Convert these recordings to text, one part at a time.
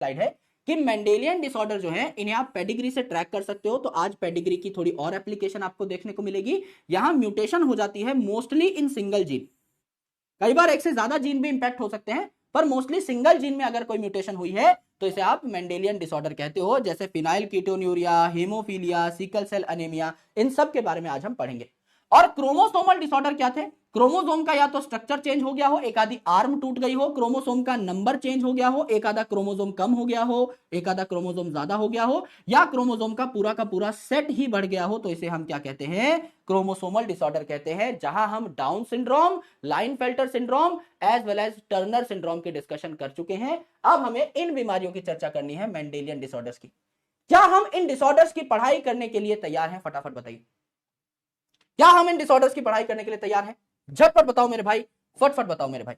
Slide है कि Mendelian disorder जो है इन्हें आप पेडिग्री से ट्रैक कर सकते हो। तो आज पेडिग्री की थोड़ी और एप्लीकेशन आपको देखने को मिलेगी। यहां म्यूटेशन हो जाती है मोस्टली इन सिंगल जीन, कई बार एक से ज्यादा जीन भी इंपैक्ट हो सकते हैं, पर मोस्टली सिंगल जीन में अगर कोई म्यूटेशन हुई है तो इसे आप मेंडेलियन डिसऑर्डर कहते हो, जैसे phenylketonuria, haemophilia, sickle cell anaemia, इन सब के बारे में आज हम पढ़ेंगे। और क्रोमोसोमल डिसऑर्डर क्या थे? क्रोमोसोम का या तो स्ट्रक्चर चेंज हो गया हो, एक आधी आर्म टूट गई हो, क्रोमोसोम का नंबर चेंज हो गया हो, एक आधा क्रोमोसोम कम हो गया हो, एक आधा क्रोमोसोम ज्यादा हो गया हो, या क्रोमोसोम का पूरा सेट ही बढ़ गया हो, तो इसे हम क्या कहते हैं? क्रोमोसोमल डिसऑर्डर कहते हैं। जहां हम Down syndrome, Klinefelter syndrome as well as Turner syndrome की डिस्कशन कर चुके हैं। अब हमें इन बीमारियों की चर्चा करनी है, मेंडेलियन डिसऑर्डर्स की। क्या हम इन डिसऑर्डर्स की पढ़ाई करने के लिए तैयार हैं? फटाफट बताइए, क्या हम इन डिसऑर्डर्स की पढ़ाई करने के लिए तैयार हैं? झटपट बताओ मेरे भाई, फटफट बताओ मेरे भाई।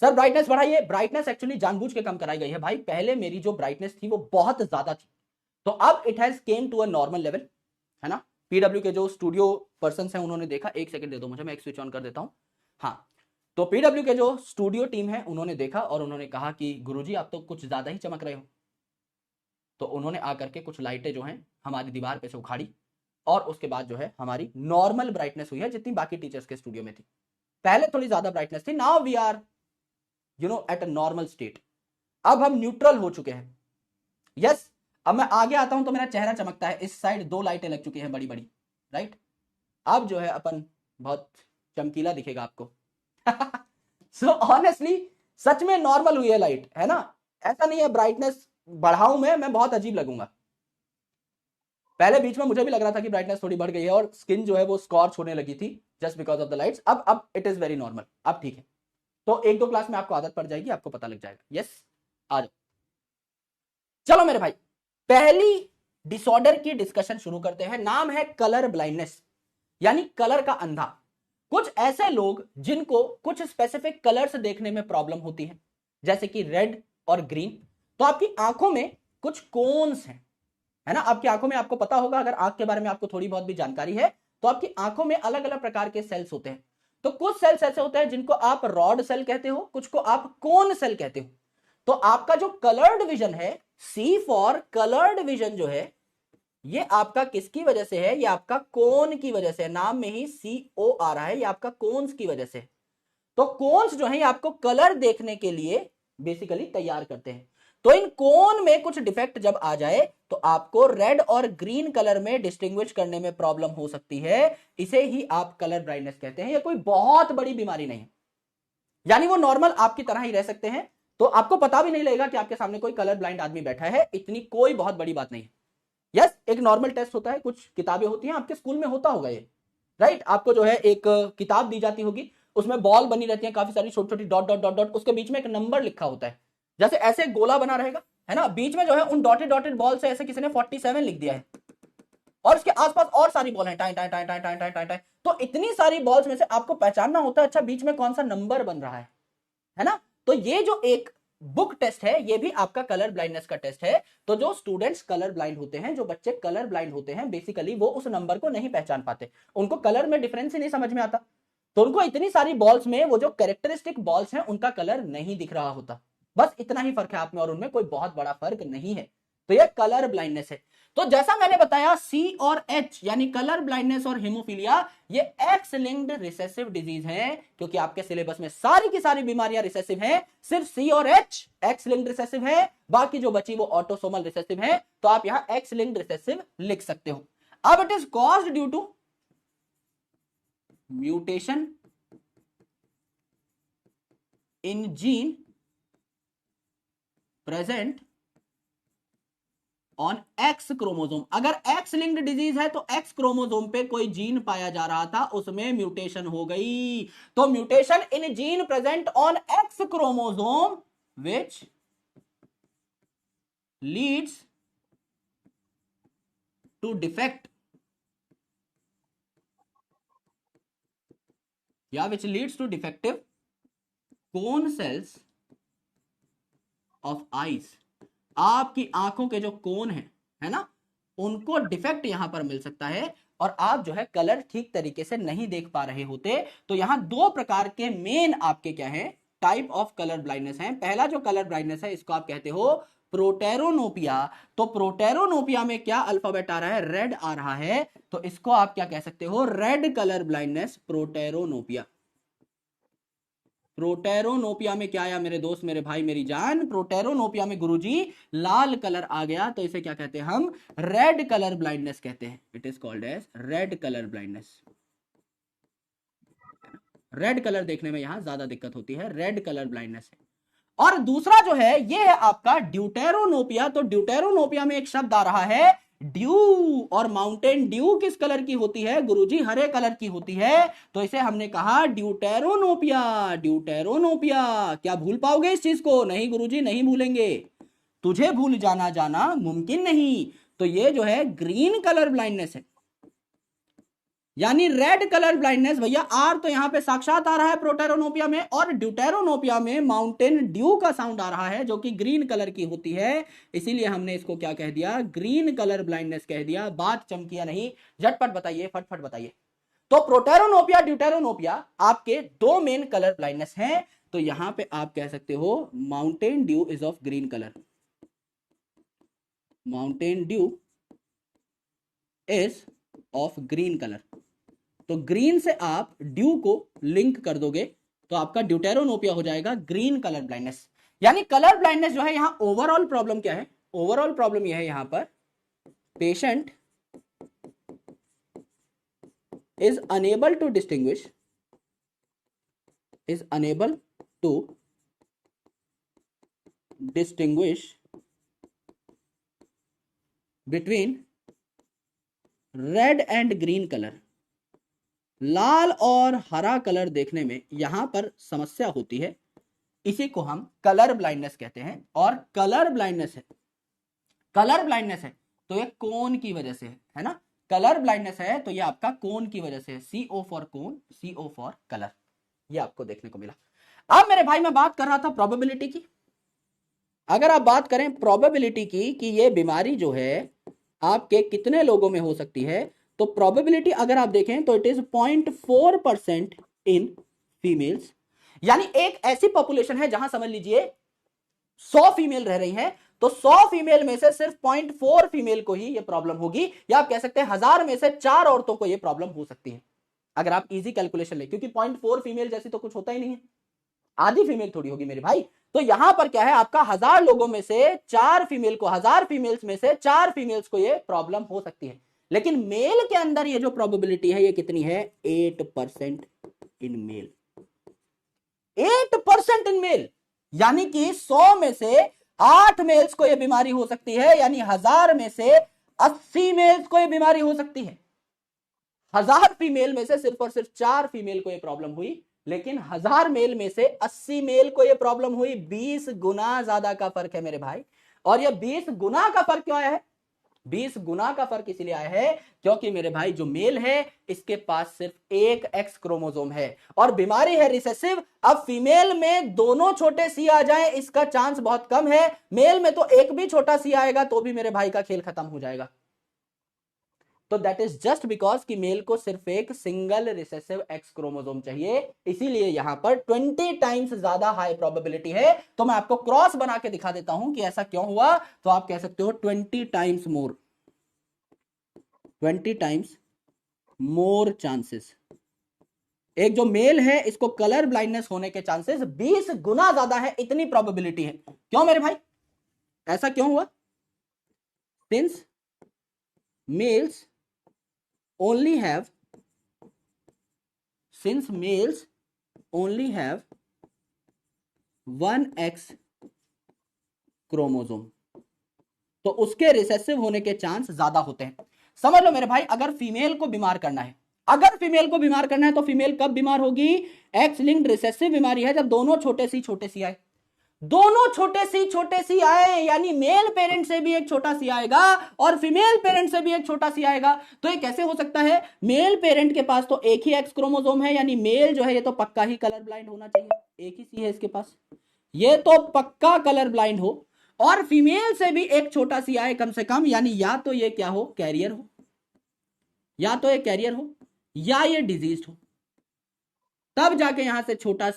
सर ब्राइटनेस बढ़ाइए। ब्राइटनेस एक्चुअली जानबूझ के कम कराई गई है भाई। पहले मेरी जो ब्राइटनेस थी वो बहुत ज्यादा थी, तो अब it has come to a normal level, है ना। पीडब्ल्यू के जो स्टूडियो पर्सन हैं उन्होंने देखा, एक सेकंड दे दो मुझे, मैं एक स्विच ऑन कर देता हूं। हाँ, तो पीडब्ल्यू के जो स्टूडियो टीम है उन्होंने देखा और उन्होंने कहा कि गुरुजी आप तो कुछ ज्यादा ही चमक रहे हो। तो उन्होंने आकर के कुछ लाइटें जो हैं हमारी दीवार पे से उखाड़ी और उसके बाद जो है हमारी नॉर्मल ब्राइटनेस हुई है जितनी बाकी टीचर्स के स्टूडियो में थी। पहले थोड़ी ज्यादा ब्राइटनेस थी, now we are at a normal state. अब हम न्यूट्रल हो चुके हैं। यस, अब मैं आगे आता हूं तो मेरा चेहरा चमकता है। इस साइड 2 लाइटें लग चुकी हैं बड़ी बड़ी, राइट। अब जो है अपन बहुत चमकीला दिखेगा आपको। सो ऑनेस्टली सच में नॉर्मल हुई है लाइट, है ना। ऐसा नहीं है ब्राइटनेस बढ़ाऊं मैं बहुत अजीब लगूंगा। पहले बीच में मुझे भी लग रहा था कि ब्राइटनेस थोड़ी बढ़ गई है और स्किन जो है वो स्कॉर्च होने लगी थी just because of the lights. अब इट इज वेरी नॉर्मल, अब ठीक है। तो 1-2 क्लास में आपको आदत पड़ जाएगी, आपको पता लग जाएगा। यस, आ जाओ। चलो मेरे भाई, पहली डिसऑर्डर की डिस्कशन शुरू करते हैं। नाम है कलर ब्लाइंडनेस, यानी कलर का अंधा। कुछ ऐसे लोग जिनको कुछ स्पेसिफिक कलर्स देखने में प्रॉब्लम होती है, जैसे कि रेड और ग्रीन। तो आपकी आंखों में कुछ कोन्स हैं, है ना। आपकी आंखों में, आपको पता होगा, अगर आंख के बारे में आपको थोड़ी बहुत भी जानकारी है, तो आपकी आंखों में अलग अलग प्रकार के सेल्स होते हैं। तो कुछ सेल्स ऐसे होते हैं जिनको आप रॉड सेल कहते हो, कुछ को आप कोन सेल कहते हो। तो आपका जो कलर्ड विजन है, सी फॉर कलर्ड विजन जो है, ये आपका किसकी वजह से है? ये आपका कोन की वजह से है। नाम में ही CO आ रहा है, ये आपका कोन्स की वजह से। तो कोन्स जो है आपको कलर देखने के लिए बेसिकली तैयार करते हैं। तो इन कोन में कुछ डिफेक्ट जब आ जाए तो आपको रेड और ग्रीन कलर में डिस्टिंग्विश करने में प्रॉब्लम हो सकती है। इसे ही आप कलर ब्लाइंडनेस कहते हैं। यह कोई बहुत बड़ी बीमारी नहीं है, यानी वो नॉर्मल आपकी तरह ही रह सकते हैं। तो आपको पता भी नहीं लगेगा कि आपके सामने कोई कलर ब्लाइंड आदमी बैठा है। इतनी कोई बहुत बड़ी बात नहीं है। यस, एक नॉर्मल टेस्ट होता है, कुछ किताबें होती हैं, आपके स्कूल में होता होगा ये, राइट। आपको जो है एक किताब दी जाती होगी, उसमें बॉल बनी रहती है, काफी सारी छोटी छोटी डॉट डॉट डॉट डॉट, उसके बीच में एक नंबर लिखा होता है। जैसे ऐसे गोला बना रहेगा, है ना, बीच में जो है उन डॉटेड डॉटेड बॉल से ऐसे किसी ने 47 लिख दिया है, और उसके आसपास और सारी बॉल है, टाइ टाइ टाइ टाइ टाइ टाइ टाइ टाइ। तो इतनी सारी बॉल्स में से आपको पहचानना होता है अच्छा बीच में कौन सा नंबर बन रहा है ना। तो ये जो एक बुक टेस्ट है, ये भी आपका कलर ब्लाइंडनेस का टेस्ट है। तो जो स्टूडेंट्स कलर ब्लाइंड होते हैं, जो बच्चे कलर ब्लाइंड होते हैं, बेसिकली वो उस नंबर को नहीं पहचान पाते, उनको कलर में डिफरेंस ही नहीं समझ में आता। तो उनको इतनी सारी बॉल्स में वो जो कैरेक्टरिस्टिक बॉल्स हैं उनका कलर नहीं दिख रहा होता। बस इतना ही फर्क है आप में और उनमें, कोई बहुत बड़ा फर्क नहीं है। तो ये कलर ब्लाइंडनेस है। तो जैसा मैंने बताया, सी और एच यानी कलर ब्लाइंडनेस और हेमोफीलिया, ये एक्स लिंक्ड रिसेसिव डिजीज है, क्योंकि आपके सिलेबस में सारी की सारी बीमारियां रिसेसिव हैं। सिर्फ सी और एच एक्स लिंक्ड रिसेसिव है, बाकी जो बची वो ऑटोसोमल रिसेसिव है। तो आप यहां एक्स लिंक्ड रिसेसिव लिख सकते हो। अब it is caused due to mutation in gene present on X chromosome. अगर एक्स लिंक्ड डिजीज है तो एक्स क्रोमोसोम पे कोई जीन पाया जा रहा था, उसमें म्यूटेशन हो गई। तो mutation in gene present on X chromosome which leads to defect या which leads to defective cone cells of eyes. आपकी आंखों के जो कोन है ना, उनको डिफेक्ट यहां पर मिल सकता है और आप जो है कलर ठीक तरीके से नहीं देख पा रहे होते। तो यहां 2 प्रकार के मेन आपके क्या है, टाइप ऑफ कलर ब्लाइंडनेस हैं। पहला जो कलर ब्लाइंडनेस है इसको आप कहते हो प्रोटेरोनोपिया। तो प्रोटेरोनोपिया में क्या अल्फाबेट आ रहा है, रेड आ रहा है, तो इसको आप क्या कह सकते हो, रेड कलर ब्लाइंडनेस, प्रोटेरोनोपिया। प्रोटेरोनोपिया में क्या आया मेरे दोस्त, मेरे भाई, मेरी जान, प्रोटेरोनोपिया में गुरुजी लाल कलर आ गया, तो इसे क्या कहते हैं हम, रेड कलर ब्लाइंडनेस कहते हैं। It is called as red colour blindness. Red colour देखने में यहां ज्यादा दिक्कत होती है, रेड कलर ब्लाइंडनेस है। और दूसरा जो है ये है आपका ड्यूटेरोनोपिया। तो ड्यूटेरोनोपिया में एक शब्द आ रहा है ड्यू, और माउंटेन ड्यू किस कलर की होती है गुरुजी, हरे कलर की होती है, तो इसे हमने कहा ड्यूटेरोनोपिया। ड्यूटेरोनोपिया, क्या भूल पाओगे इस चीज को, नहीं गुरुजी नहीं भूलेंगे, तुझे भूल जाना मुमकिन नहीं। तो ये जो है ग्रीन कलर ब्लाइंडनेस है, यानी रेड कलर ब्लाइंडनेस भैया। आर तो यहां पे साक्षात आ रहा है प्रोटेरोनोपिया में, और ड्यूटेरोनोपिया में माउंटेन ड्यू का साउंड आ रहा है जो कि ग्रीन कलर की होती है, इसीलिए हमने इसको क्या कह दिया, ग्रीन कलर ब्लाइंडनेस कह दिया। बात चमकिया नहीं, झटपट बताइए, फटफट बताइए। तो प्रोटेरोनोपिया, ड्यूटेरोनोपिया आपके दो मेन कलर ब्लाइंडनेस हैं। तो यहां पे आप कह सकते हो Mountain Dew is of green colour, Mountain Dew is of green colour. तो ग्रीन से आप ड्यू को लिंक कर दोगे तो आपका ड्यूटेरोनोपिया हो जाएगा ग्रीन कलर ब्लाइंडनेस। यानी कलर ब्लाइंडनेस जो है यहां ओवरऑल प्रॉब्लम क्या है, ओवरऑल प्रॉब्लम यह है यहां पर patient is unable to distinguish between red and green colour. लाल और हरा कलर देखने में यहां पर समस्या होती है, इसी को हम कलर ब्लाइंडनेस कहते हैं। और कलर ब्लाइंडनेस है, कलर ब्लाइंडनेस है तो ये कोन की वजह से है ना, कलर ब्लाइंडनेस है तो ये आपका कोन की वजह से, CO for cone, CO for colour, ये आपको देखने को मिला। अब मेरे भाई मैं बात कर रहा था प्रोबेबिलिटी की। अगर आप बात करें प्रोबेबिलिटी की कि ये बीमारी जो है आपके कितने लोगों में हो सकती है, तो प्रोबेबिलिटी अगर आप देखें तो इट इज 0.4% इन फीमेल्स। यानी एक ऐसी पॉपुलेशन है जहां समझ लीजिए 100 फीमेल रह रही है, तो 100 फीमेल में से सिर्फ 0.4 फीमेल को ही ये प्रॉब्लम होगी, या आप कह सकते हैं 1000 में से 4 औरतों को ये प्रॉब्लम हो सकती है, अगर आप इजी कैलकुलेशन ले, क्योंकि 0.4 फीमेल जैसी तो कुछ होता ही नहीं है, आधी फीमेल थोड़ी होगी मेरे भाई। तो यहां पर क्या है, आपका 1000 लोगों में से 4 फीमेल को, 1000 फीमेल्स में से 4 फीमेल्स को ये प्रॉब्लम हो सकती है। लेकिन मेल के अंदर ये जो प्रोबेबिलिटी है ये कितनी है, 8% इन मेल, 8% इन मेल। यानी कि 100 में से 8 मेल्स को ये बीमारी हो सकती है, यानी 1000 में से 80 मेल्स को ये बीमारी हो सकती है। 1000 फीमेल में से सिर्फ और सिर्फ 4 फीमेल को ये प्रॉब्लम हुई, लेकिन 1000 मेल में से 80 मेल को ये प्रॉब्लम हुई। 20 गुना ज्यादा का फर्क है मेरे भाई। और ये 20 गुना का फर्क क्यों आया है, 20 गुना का फर्क इसलिए आया है क्योंकि मेरे भाई जो मेल है इसके पास सिर्फ एक एक्स क्रोमोसोम है और बीमारी है रिसेसिव। अब फीमेल में दोनों छोटे सी आ जाएं इसका चांस बहुत कम है, मेल में तो एक भी छोटा सी आएगा तो भी मेरे भाई का खेल खत्म हो जाएगा। तो दैट इज जस्ट बिकॉज कि मेल को सिर्फ एक सिंगल रिसेसिव एक्स क्रोमोसोम चाहिए, इसीलिए यहां पर 20 टाइम्स ज्यादा हाई प्रोबेबिलिटी है। तो मैं आपको क्रॉस बना के दिखा देता हूं कि ऐसा क्यों हुआ। तो आप कह सकते हो 20 times more, 20 times more chances. एक जो मेल है इसको कलर ब्लाइंडनेस होने के चांसेस 20 गुना ज्यादा है, इतनी प्रोबेबिलिटी है। क्यों मेरे भाई, ऐसा क्यों हुआ? Since males only have one X chromosome, तो उसके रिसेसिव होने के चांस ज्यादा होते हैं। समझ लो मेरे भाई, अगर फीमेल को बीमार करना है, अगर फीमेल को बीमार करना है तो फीमेल कब बीमार होगी, एक्स लिंक्ड रिसेसिव बीमारी है जब दोनों छोटे सी आए, दोनों छोटे सी आए, यानी मेल पेरेंट से भी एक छोटा सी आएगा और फीमेल पेरेंट से भी एक छोटा सी आएगा। तो ये कैसे हो सकता है, मेल पेरेंट के पास तो एक ही एक्स क्रोमोसोम है, यानी मेल जो है ये तो पक्का ही कलर ब्लाइंड होना चाहिए, एक ही सी है इसके पास, ये तो पक्का कलर ब्लाइंड हो। और फीमेल से भी एक छोटा सी आए कम से कम, यानी या तो ये क्या हो, कैरियर हो, या तो ये कैरियर हो या ये डिजीज हो। तब जाके यहां से छोटा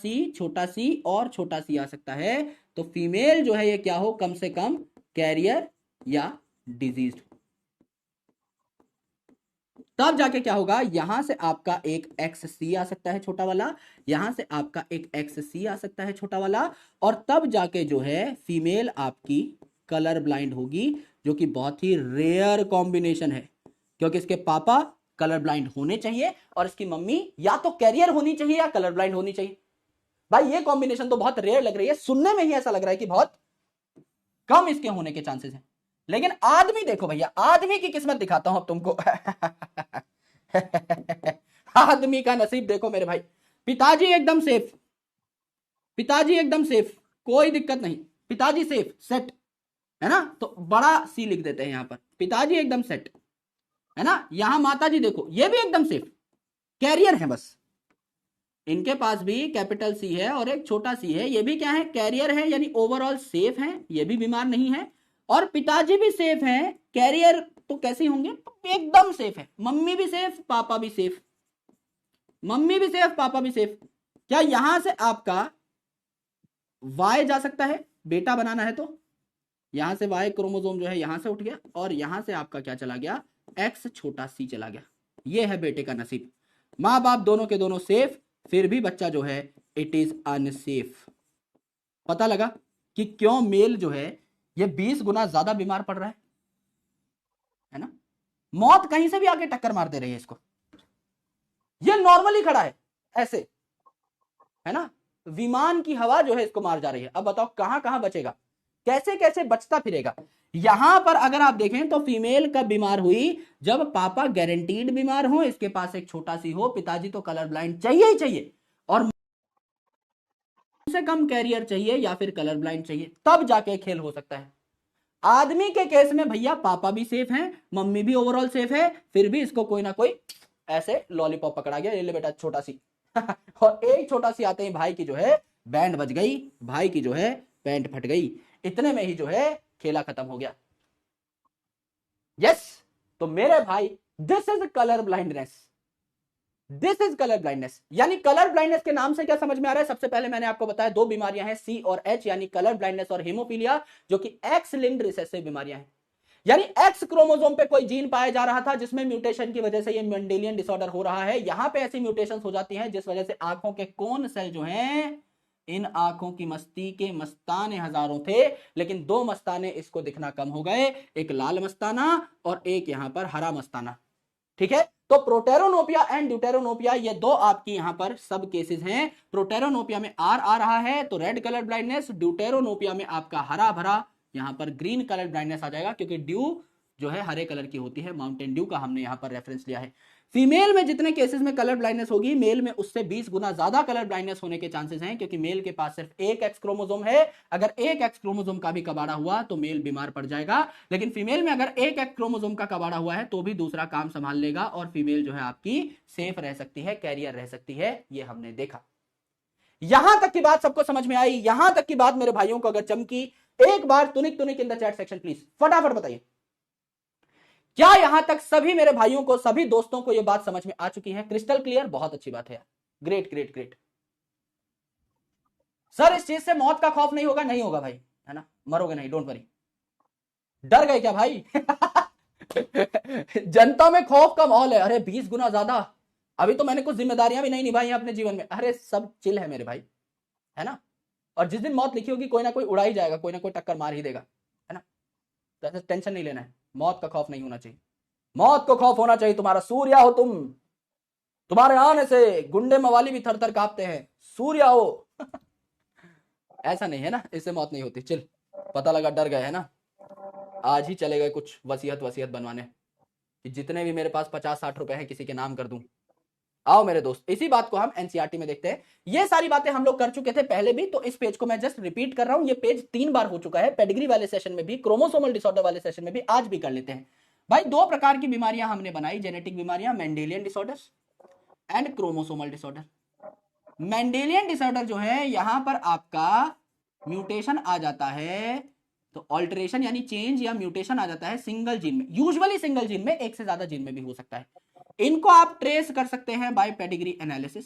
सी और छोटा सी आ सकता है। तो फीमेल जो है ये क्या हो, कम से कम कैरियर या डिजीज। तब जाके क्या होगा, यहां से आपका एक एक्स सी आ सकता है छोटा वाला, यहां से आपका एक एक्स सी आ सकता है छोटा वाला, और तब जाके जो है फीमेल आपकी कलर ब्लाइंड होगी, जो कि बहुत ही रेयर कॉम्बिनेशन है, क्योंकि इसके पापा कलर ब्लाइंड होने चाहिए और इसकी मम्मी या तो कैरियर होनी चाहिए या कलर ब्लाइंड होनी चाहिए। भाई ये कॉम्बिनेशन तो बहुत रेयर लग रही है, सुनने में ही ऐसा लग रहा है कि बहुत कम इसके होने के चांसेस हैं। लेकिन आदमी देखो भैया, आदमी की किस्मत दिखाता हूं अब तुमको। आदमी का नसीब देखो मेरे भाई। पिताजी एकदम सेफ, पिताजी एकदम सेफ, कोई दिक्कत नहीं, पिताजी सेफ सेट है ना। तो बड़ा सी लिख देते हैं यहां पर, पिताजी एकदम सेट है ना। यहां माताजी देखो ये भी एकदम सेफ, कैरियर है बस, इनके पास भी कैपिटल सी है और एक छोटा सी है, ये भी क्या है, कैरियर है, यानी ओवरऑल सेफ है, ये भी बीमार नहीं है। और पिताजी भी सेफ हैं, कैरियर तो कैसे होंगे, एकदम सेफ है। मम्मी भी सेफ, पापा भी सेफ, मम्मी भी सेफ, पापा भी सेफ। क्या यहां से आपका वाई जा सकता है, बेटा बनाना है तो यहां से वाई क्रोमोसोम जो है यहां से उठ गया, और यहां से आपका क्या चला गया, एक्स छोटा सी चला गया। ये है बेटे का नसीब। मां बाप दोनों के दोनों सेफ, फिर भी बच्चा जो है इट इज अनसेफ। पता लगा कि क्यों मेल जो है ये 20 गुना ज्यादा बीमार पड़ रहा है ना। मौत कहीं से भी आके टक्कर मार दे रही है इसको, ये नॉर्मली खड़ा है ऐसे, है ना, विमान की हवा जो है इसको मार जा रही है। अब बताओ कहां कहां बचेगा, कैसे कैसे बचता फिरेगा। यहां पर अगर आप देखें तो फीमेल कब बीमार हुई, जब पापा गारंटीड बीमार हो, इसके पास एक छोटा सी हो, पिताजी तो कलर ब्लाइंड चाहिए ही चाहिए, और से कम कैरियर चाहिए या फिर कलर ब्लाइंड चाहिए, तब जाके खेल हो सकता है। आदमी के केस में भैया पापा भी सेफ हैं, मम्मी भी ओवरऑल सेफ है, फिर भी इसको कोई ना कोई ऐसे लॉलीपॉप पकड़ा गया, ले बेटा छोटा सी। और एक छोटा सी आते ही भाई की जो है बैंड बज गई, भाई की जो है पैंट फट गई, इतने में ही जो है खेला खत्म हो गया। यस, तो मेरे भाई this is colour blindness, this is colour blindness. यानी कलर ब्लाइंडनेस के नाम से क्या समझ में आ रहा है, सबसे पहले मैंने आपको बताया दो बीमारियां हैं सी और एच, यानी कलर ब्लाइंडनेस और हेमोफीलिया, जो कि एक्स लिंक्ड रिसेसिव बीमारियां हैं। यानी एक्स क्रोमोसोम पे कोई जीन पाया जा रहा था जिसमें म्यूटेशन की वजह से ये मेंडेलियन डिसऑर्डर हो रहा है। यहां पे ऐसी म्यूटेशंस हो जाती हैं जिस वजह से आंखों के कोन सेल जो हैं, इन आंखों की मस्ती के मस्ताने हजारों थे, लेकिन दो मस्ताने इसको दिखना कम हो गए, एक लाल मस्ताना और एक यहां पर हरा मस्ताना। ठीक है, तो प्रोटेरोनोपिया एंड ड्यूटेरोनोपिया ये दो आपकी यहां पर सब केसेस हैं। प्रोटेरोनोपिया में आर आ रहा है तो रेड कलर ब्लाइंडनेस, ड्यूटेरोनोपिया में आपका हरा भरा यहां पर ग्रीन कलर ब्लाइंडनेस आ जाएगा, क्योंकि ड्यू जो है हरे कलर की होती है, माउंटेन ड्यू का हमने यहां पर रेफरेंस लिया है। फीमेल में जितने केसेस में कलर ब्लाइंडनेस होगी, मेल में उससे 20 गुना ज्यादा कलर ब्लाइंडनेस होने के चांसेस हैं, क्योंकि मेल के पास सिर्फ एक एक्स क्रोमोसोम है। अगर एक एक्स क्रोमोसोम का भी कबाड़ा हुआ तो मेल बीमार पड़ जाएगा, लेकिन फीमेल में अगर एक एक्स क्रोमोसोम का कबाड़ा हुआ है तो भी दूसरा काम संभाल लेगा, और फीमेल जो है आपकी सेफ रह सकती है, कैरियर रह सकती है, ये हमने देखा। यहां तक की बात सबको समझ में आई, यहां तक की बात मेरे भाइयों को अगर चमकी, एक बार तुनिक तुनिक in the chat section please, फटाफट बताइए क्या यहां तक सभी मेरे भाइयों को, सभी दोस्तों को यह बात समझ में आ चुकी है, क्रिस्टल क्लियर। बहुत अच्छी बात है, ग्रेट ग्रेट ग्रेट। सर इस चीज से मौत का खौफ नहीं होगा, नहीं होगा भाई, है ना, मरोगे नहीं, डोंट वरी। डर गए क्या भाई? जनता में खौफ का माहौल है, अरे 20 गुना ज्यादा, अभी तो मैंने कुछ जिम्मेदारियां भी नहीं निभाई हैं अपने जीवन में, अरे सब चिल है मेरे भाई, है ना। और जिस दिन मौत लिखी होगी कोई ना कोई उड़ा ही जाएगा, कोई ना कोई टक्कर मार ही देगा, है ना। तो ऐसे टेंशन नहीं लेना है, मौत का खौफ नहीं होना चाहिए। मौत को खौफ होना चाहिए, तुम्हारा सूर्या हो तुम, तुम्हारे आने से गुंडे मवाली भी थर थर कांपते हैं, सूर्या हो। ऐसा नहीं है ना, इससे मौत नहीं होती। चल, पता लगा डर गए है ना, आज ही चले गए कुछ वसीयत वसीयत बनवाने कि जितने भी मेरे पास 50-60 रुपए हैं किसी के नाम कर दूं। आओ मेरे दोस्त, इसी बात को हम एनसीईआरटी में देखते हैं। ये सारी बातें हम लोग कर चुके थे पहले भी, तो इस पेज को मैं जस्ट रिपीट कर रहा हूं। ये पेज 3 बार हो चुका है, पेडिग्री वाले सेशन में भी, क्रोमोसोमल डिसऑर्डर वाले सेशन में भी, आज भी कर लेते हैं भाई। दो प्रकार की बीमारियां हमने बनाई, जेनेटिक बीमारियां, Mendelian disorders and chromosomal disorder. Mendelian disorder जो है यहां पर आपका म्यूटेशन आ जाता है, तो ऑल्टरेशन यानी चेंज या म्यूटेशन आ जाता है सिंगल जीन में, यूजुअली सिंगल जीन में, एक से ज्यादा जीन में भी हो सकता है। इनको आप ट्रेस कर सकते हैं बाय पेडिग्री एनालिसिस।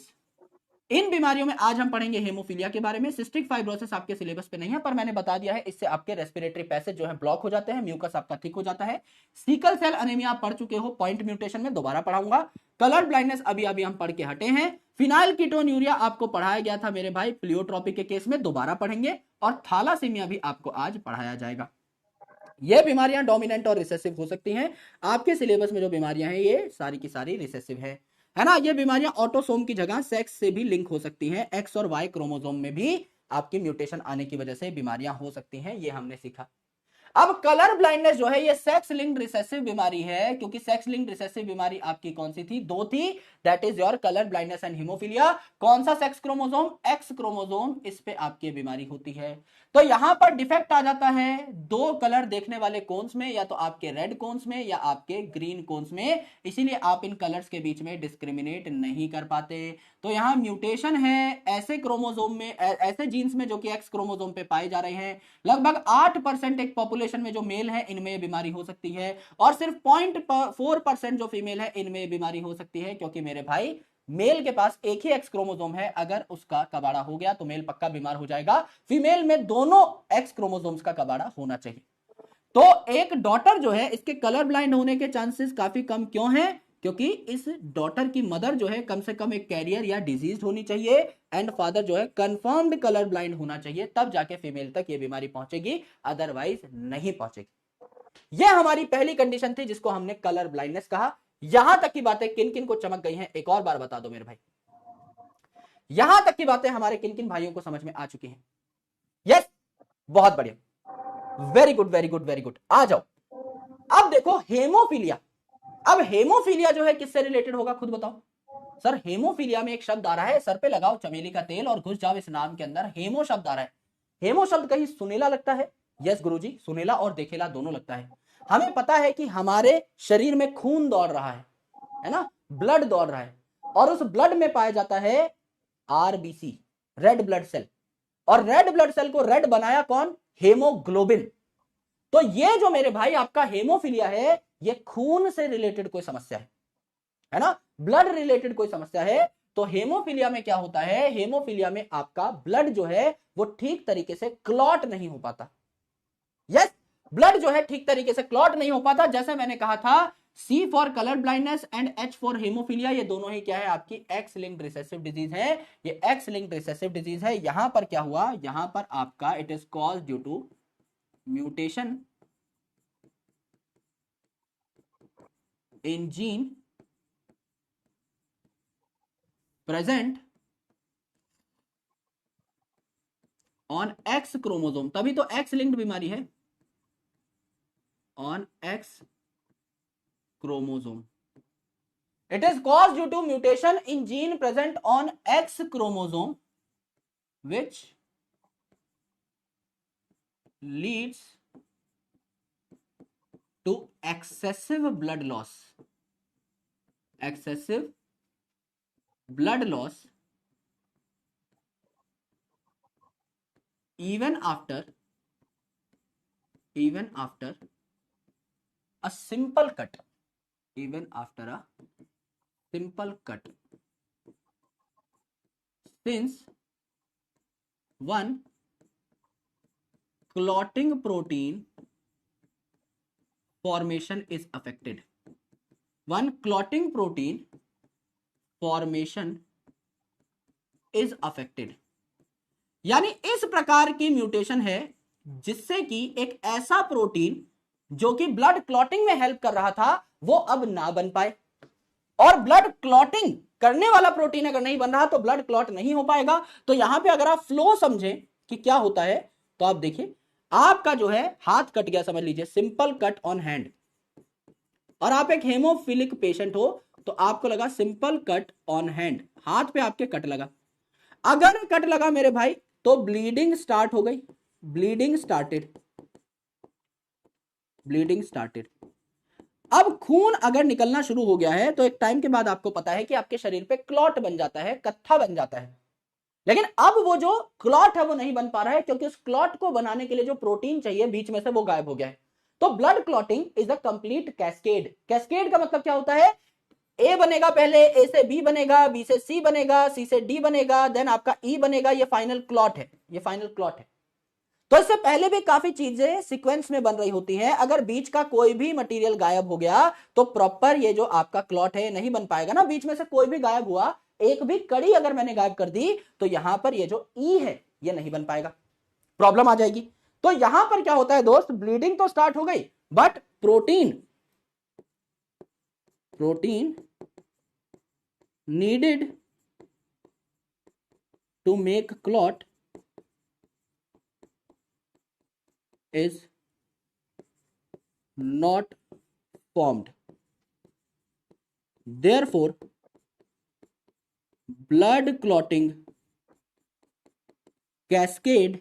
इन बीमारियों में आज हम पढ़ेंगे हेमोफीलिया के बारे में। सिस्टिक फाइब्रोसिस आपके सिलेबस पे नहीं है, पर मैंने बता दिया है, इससे आपके रेस्पिरेटरी पैसेज जो है ब्लॉक हो जाते हैं, म्यूकस आपका थिक हो जाता है। सिकल सेल एनीमिया आप पढ़ चुके हो, पॉइंट म्यूटेशन में दोबारा पढ़ाऊंगा। कलर ब्लाइंडनेस अभी अभी हम पढ़ के हटे हैं। फिनाइल कीटोन्यूरिया आपको पढ़ाया गया था मेरे भाई प्लियोट्रोपी के केस में, दोबारा पढ़ेंगे। और थैलासीमिया भी आपको आज पढ़ाया जाएगा। ये बीमारियां डोमिनेंट और रिसेसिव हो सकती हैं। आपके सिलेबस में जो बीमारियां हैं ये सारी की सारी रिसेसिव है ना। ये बीमारियां ऑटोसोम की जगह सेक्स से भी लिंक हो सकती हैं। एक्स और वाई क्रोमोसोम में भी आपकी म्यूटेशन आने की वजह से बीमारियां हो सकती हैं, ये हमने सीखा। अब कलर ब्लाइंडनेस जो है ये सेक्स लिंक्ड रिसेसिव बीमारी है, क्योंकि सेक्स लिंक्ड रिसेसिव बीमारी आपकी कौन सी थी? दो थी, that is your colour blindness and haemophilia. कौन सा सेक्स क्रोमोसोम? एक्स क्रोमोसोम, इस पे आपकी बीमारी होती है। तो यहां पर डिफेक्ट आ जाता है दो कलर देखने वाले कोन्स में, या तो आपके रेड कोन्स में या आपके ग्रीन कोन्स में, इसीलिए आप इन कलर्स के बीच में डिस्क्रिमिनेट नहीं कर पाते। तो यहां म्यूटेशन है ऐसे क्रोमोसोम में, ऐसे जीन्स में जो कि एक्स क्रोमोसोम पे पाए जा रहे हैं। लगभग 8% एक पॉपुलेशन में जो मेल है इनमें यह बीमारी हो सकती है, और सिर्फ 0.4% जो फीमेल है इनमें बीमारी हो सकती है। क्योंकि मेरे भाई मेल के पास एक ही एक्स क्रोमोसोम है, अगर उसका कबाड़ा हो गया तो मेल पक्का बीमार हो जाएगा। फीमेल में दोनों एक्स क्रोमोसोम्स का कबाड़ा होना चाहिए। तो एक डॉटर जो है इसके कलर ब्लाइंड होने के चांसेस काफी कम क्यों हैं? क्योंकि इस डॉटर की मदर जो है कम से कम एक कैरियर या डिजीज होनी चाहिए, एंड फादर जो है कंफर्म्ड कलर ब्लाइंड होना चाहिए, तब जाके फीमेल तक ये बीमारी पहुंचेगी, अदरवाइज नहीं पहुंचेगी। यह हमारी पहली कंडीशन थी जिसको हमने कलर ब्लाइंडनेस कहा। यहां तक की बातें किन किन को चमक गई हैं, एक और बार बता दो मेरे भाई। यहां तक की बातें हमारे किन किन भाइयों को समझ में आ चुकी हैं? यस, बहुत बढ़िया, very good very good very good. आ जाओ, अब देखो हेमोफीलिया। अब हेमोफीलिया जो है किससे रिलेटेड होगा, खुद बताओ। सर हेमोफीलिया में एक शब्द आ रहा है, सर पे लगाओ चमेली का तेल और घुस जाओ इस नाम के अंदर। हेमो शब्द आ रहा है। हेमो शब्द कहीं सुनेला लगता है? यस गुरुजी, सुनेला और देखेला दोनों लगता है। हमें पता है कि हमारे शरीर में खून दौड़ रहा है ना, ब्लड दौड़ रहा है, और उस ब्लड में पाया जाता है आरबीसी, रेड ब्लड सेल। और रेड ब्लड सेल को रेड बनाया कौन? हेमोग्लोबिन। तो ये जो मेरे भाई आपका हेमोफीलिया है, ये खून से रिलेटेड कोई समस्या है ना, ब्लड रिलेटेड कोई समस्या है। तो हेमोफीलिया में क्या होता है? हेमोफीलिया में आपका ब्लड जो है वो ठीक तरीके से क्लॉट नहीं हो पाता। यस, ब्लड जो है ठीक तरीके से क्लॉट नहीं हो पाता। जैसे मैंने कहा था, C for colour blindness and H for haemophilia, ये दोनों ही क्या है? आपकी एक्स लिंक्ड रिसेसिव डिजीज है। ये एक्स लिंक्ड रिसेसिव डिजीज है। यहां पर क्या हुआ? यहां पर आपका it is caused due to mutation in gene present on X chromosome, तभी तो X लिंक्ड बीमारी है, on X chromosome. It is caused due to mutation in gene present on X chromosome which leads to excessive blood loss, excessive blood loss even after a simple cut, even after a simple cut, since one clotting protein formation is affected, one clotting protein formation is affected। यानी इस प्रकार की mutation है जिससे कि एक ऐसा protein जो कि ब्लड क्लॉटिंग में हेल्प कर रहा था वो अब ना बन पाए। और ब्लड क्लॉटिंग करने वाला प्रोटीन अगर नहीं बन रहा तो ब्लड क्लॉट नहीं हो पाएगा। तो यहां पे अगर आप फ्लो समझें कि क्या होता है, तो आप देखिए, आपका जो है हाथ कट गया, समझ लीजिए, सिंपल कट ऑन हैंड, और आप एक हेमोफिलिक पेशेंट हो, तो आपको लगा सिंपल कट ऑन हैंड, हाथ पे आपके कट लगा। अगर कट लगा मेरे भाई तो ब्लीडिंग स्टार्ट हो गई, ब्लीडिंग स्टार्टेड। अब खून अगर निकलना शुरू हो गया है तो एक टाइम के बाद आपको पता है कि आपके शरीर पे क्लॉट बन जाता है, कत्था बन जाता है। लेकिन अब वो जो क्लॉट है वो नहीं बन पा रहा है, क्योंकि उस क्लॉट को बनाने के लिए जो प्रोटीन चाहिए बीच में से वो गायब हो गया है। तो blood clotting is a complete cascade. Cascade का मतलब क्या होता है? ए बनेगा पहले, ए से बी बनेगा, बी से सी बनेगा, सी से डी बनेगा, देन आपका ई बनेगा, ये फाइनल क्लॉट है, ये फाइनल क्लॉट है। तो इससे पहले भी काफी चीजें सीक्वेंस में बन रही होती हैं। अगर बीच का कोई भी मटेरियल गायब हो गया तो प्रॉपर ये जो आपका क्लॉट है नहीं बन पाएगा ना। बीच में से कोई भी गायब हुआ, एक भी कड़ी अगर मैंने गायब कर दी तो यहां पर ये जो ई है ये नहीं बन पाएगा, प्रॉब्लम आ जाएगी। तो यहां पर क्या होता है दोस्त, ब्लीडिंग तो स्टार्ट हो गई, but protein needed to make clot is not formed. Therefore, blood clotting cascade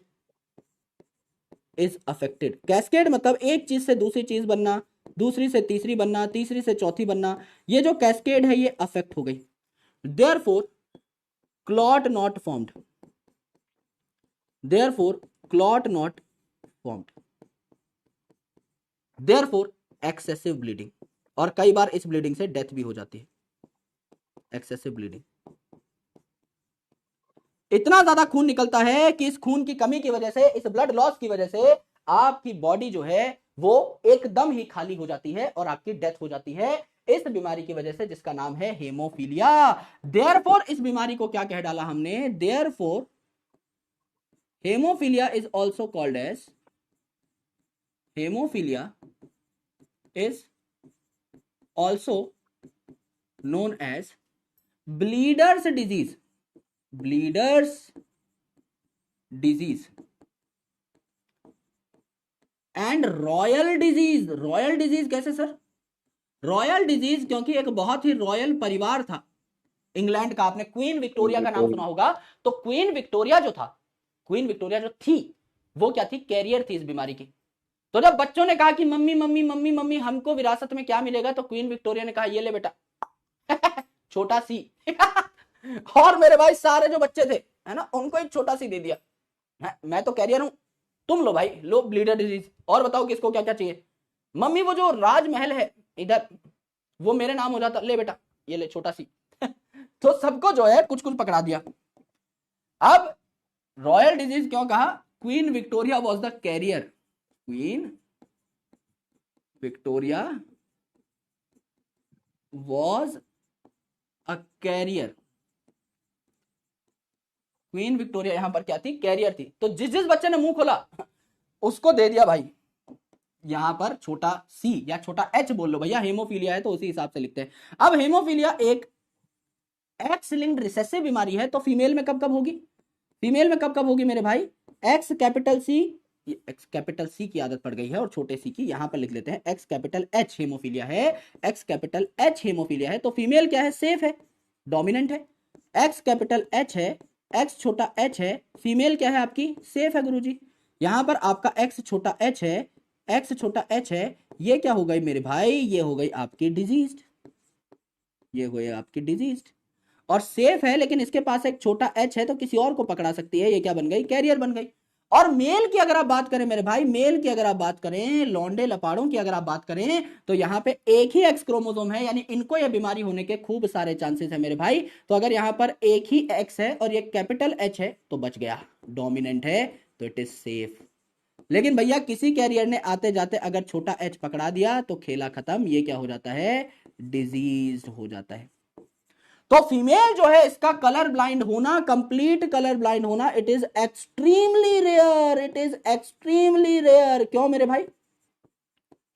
is affected. Cascade मतलब एक चीज से दूसरी चीज बनना, दूसरी से तीसरी बनना, तीसरी से चौथी बनना, ये जो कैस्केड है ये अफेक्ट हो गई। Therefore, clot not formed. Therefore, clot not formed. Therefore, excessive bleeding. और कई बार इस ब्लीडिंग से डेथ भी हो जाती है। एक्सेसिव ब्लीडिंग, इतना ज्यादा खून निकलता है कि इस खून की कमी की वजह से, इस ब्लड लॉस की वजह से आपकी बॉडी जो है वो एकदम ही खाली हो जाती है और आपकी डेथ हो जाती है इस बीमारी की वजह से, जिसका नाम है हेमोफीलिया। देयरफॉर इस बीमारी को क्या कह डाला हमने, therefore haemophilia is also called as, haemophilia is also known as bleeders disease, bleeders disease and royal disease. Royal disease कैसे सर? रॉयल डिजीज क्योंकि एक बहुत ही रॉयल परिवार था इंग्लैंड का, आपने क्वीन विक्टोरिया का नाम सुना होगा। तो क्वीन विक्टोरिया जो था, क्वीन विक्टोरिया जो थी वो क्या थी, कैरियर थी इस बीमारी की। तो जब बच्चों ने कहा कि मम्मी मम्मी मम्मी मम्मी हमको विरासत में क्या मिलेगा, तो क्वीन विक्टोरिया ने कहा ये ले बेटा छोटा सी और मेरे भाई सारे जो बच्चे थे है ना, उनको एक छोटा सी दे दिया, मैं तो कैरियर हूं, तुम लो भाई, लो ब्लीडर डिजीज, और बताओ किसको क्या क्या चाहिए। मम्मी वो जो राजमहल है इधर वो मेरे नाम हो जाता, ले बेटा ये ले छोटा सी तो सबको जो है कुछ कुछ पकड़ा दिया। अब रॉयल डिजीज क्यों कहा, Queen Victoria was the carrier, Queen Victoria was a carrier, Queen Victoria यहां पर क्या थी, कैरियर थी। तो जिस जिस बच्चे ने मुंह खोला उसको दे दिया भाई यहां पर छोटा सी या छोटा एच बोल लो भैया, हेमोफीलिया है तो उसी हिसाब से लिखते हैं। अब हेमोफीलिया एक एक्स लिंक्ड रिसेसिव बीमारी है, तो फीमेल में कब कब होगी, फीमेल में कब कब होगी मेरे भाई, X capital C, X capital C की आदत पड़ गई है और छोटे सी की यहां पर लिख लेते हैं, एक्स कैपिटल एच हेमोफीलिया है, एक्स कैपिटल एच हेमोफीलिया है। तो फीमेल क्या है, सेफ है, डोमिनेंट है, एक्स कैपिटल एच है, एक्स छोटा एच है, फीमेल क्या है आपकी, सेफ है गुरुजी। यहां पर आपका एक्स छोटा एच है, एक्स छोटा एच है, ये क्या हो गई मेरे भाई, ये हो गई आपकी डिजीज्ड, ये हो गई आपकी डिजीज्ड, और सेफ है लेकिन इसके पास एक छोटा एच है तो किसी और को पकड़ा सकती है, ये क्या बन गई, कैरियर बन गई। और मेल की अगर आप बात करें मेरे भाई, मेल की अगर आप बात करें, लौंडे लपाड़ों की अगर आप बात करें, तो यहां पे एक ही एक्स क्रोमोसोम है, यानी इनको यह बीमारी होने के खूब सारे चांसेस है मेरे भाई। तो अगर यहां पर एक ही एक्स है और ये कैपिटल एच है तो बच गया, डोमिनेंट है तो इट इज सेफ। लेकिन भैया किसी कैरियर ने आते जाते अगर छोटा एच पकड़ा दिया तो खेला खत्म, ये क्या हो जाता है, डिजीज हो जाता है। तो फीमेल जो है इसका कलर ब्लाइंड होना, कंप्लीट कलर ब्लाइंड होना, it is extremely rare, it is extremely rare. क्यों मेरे भाई,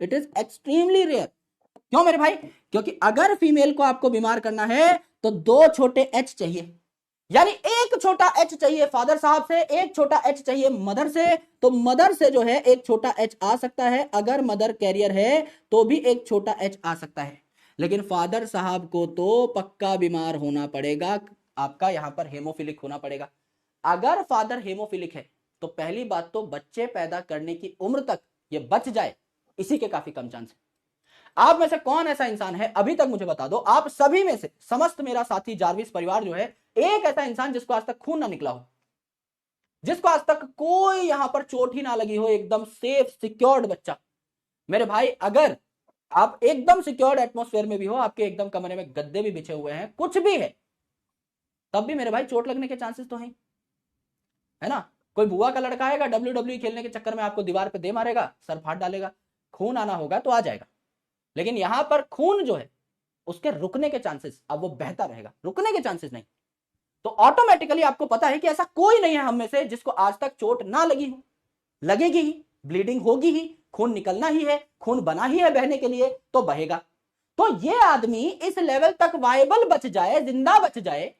इट इज एक्सट्रीमली रेयर, क्यों मेरे भाई, क्योंकि अगर फीमेल को आपको बीमार करना है तो दो छोटे एच चाहिए, यानी एक छोटा एच चाहिए फादर साहब से, एक छोटा एच चाहिए मदर से। तो मदर से जो है एक छोटा एच आ सकता है, अगर मदर कैरियर है तो भी एक छोटा एच आ सकता है, लेकिन फादर साहब को तो पक्का बीमार होना पड़ेगा, आपका यहां पर हेमोफिलिक होना पड़ेगा। अगर फादर हेमोफिलिक है तो पहली बात तो बच्चे पैदा करने की उम्र तक ये बच जाए, इसी के काफी कम चांस है। आप में से कौन ऐसा इंसान है, अभी तक मुझे बता दो, आप सभी में से, समस्त मेरा साथी जारविस परिवार जो है, एक ऐसा इंसान जिसको आज तक खून ना निकला हो, जिसको आज तक कोई यहां पर चोट ही ना लगी हो, एकदम सेफ सिक्योर्ड बच्चा। मेरे भाई आप एकदम सिक्योर्ड एटमॉस्फेयर में भी हो, आपके एकदम कमरे में गद्दे भी बिछे हुए हैं, कुछ भी है, तब भी मेरे भाई चोट लगने के चांसेस तो हैं, है ना। कोई बुआ का लड़का आएगा WWE खेलने के चक्कर में आपको दीवार पे दे मारेगा, सर फाड़ डालेगा, खून आना होगा तो आ जाएगा, लेकिन यहां पर खून जो है उसके रुकने के चांसेस, अब वो बहता रहेगा, रुकने के चांसेस नहीं। तो ऑटोमेटिकली आपको पता है कि ऐसा कोई नहीं है हम में से जिसको आज तक चोट ना लगी हो, लगेगी ही, ब्लीडिंग होगी ही, खून निकलना ही है, खून बना ही है बहने के लिए तो बहेगा। तो ये आदमी इस लेवल तक वायबल बच जाए, जिंदा बच जाए,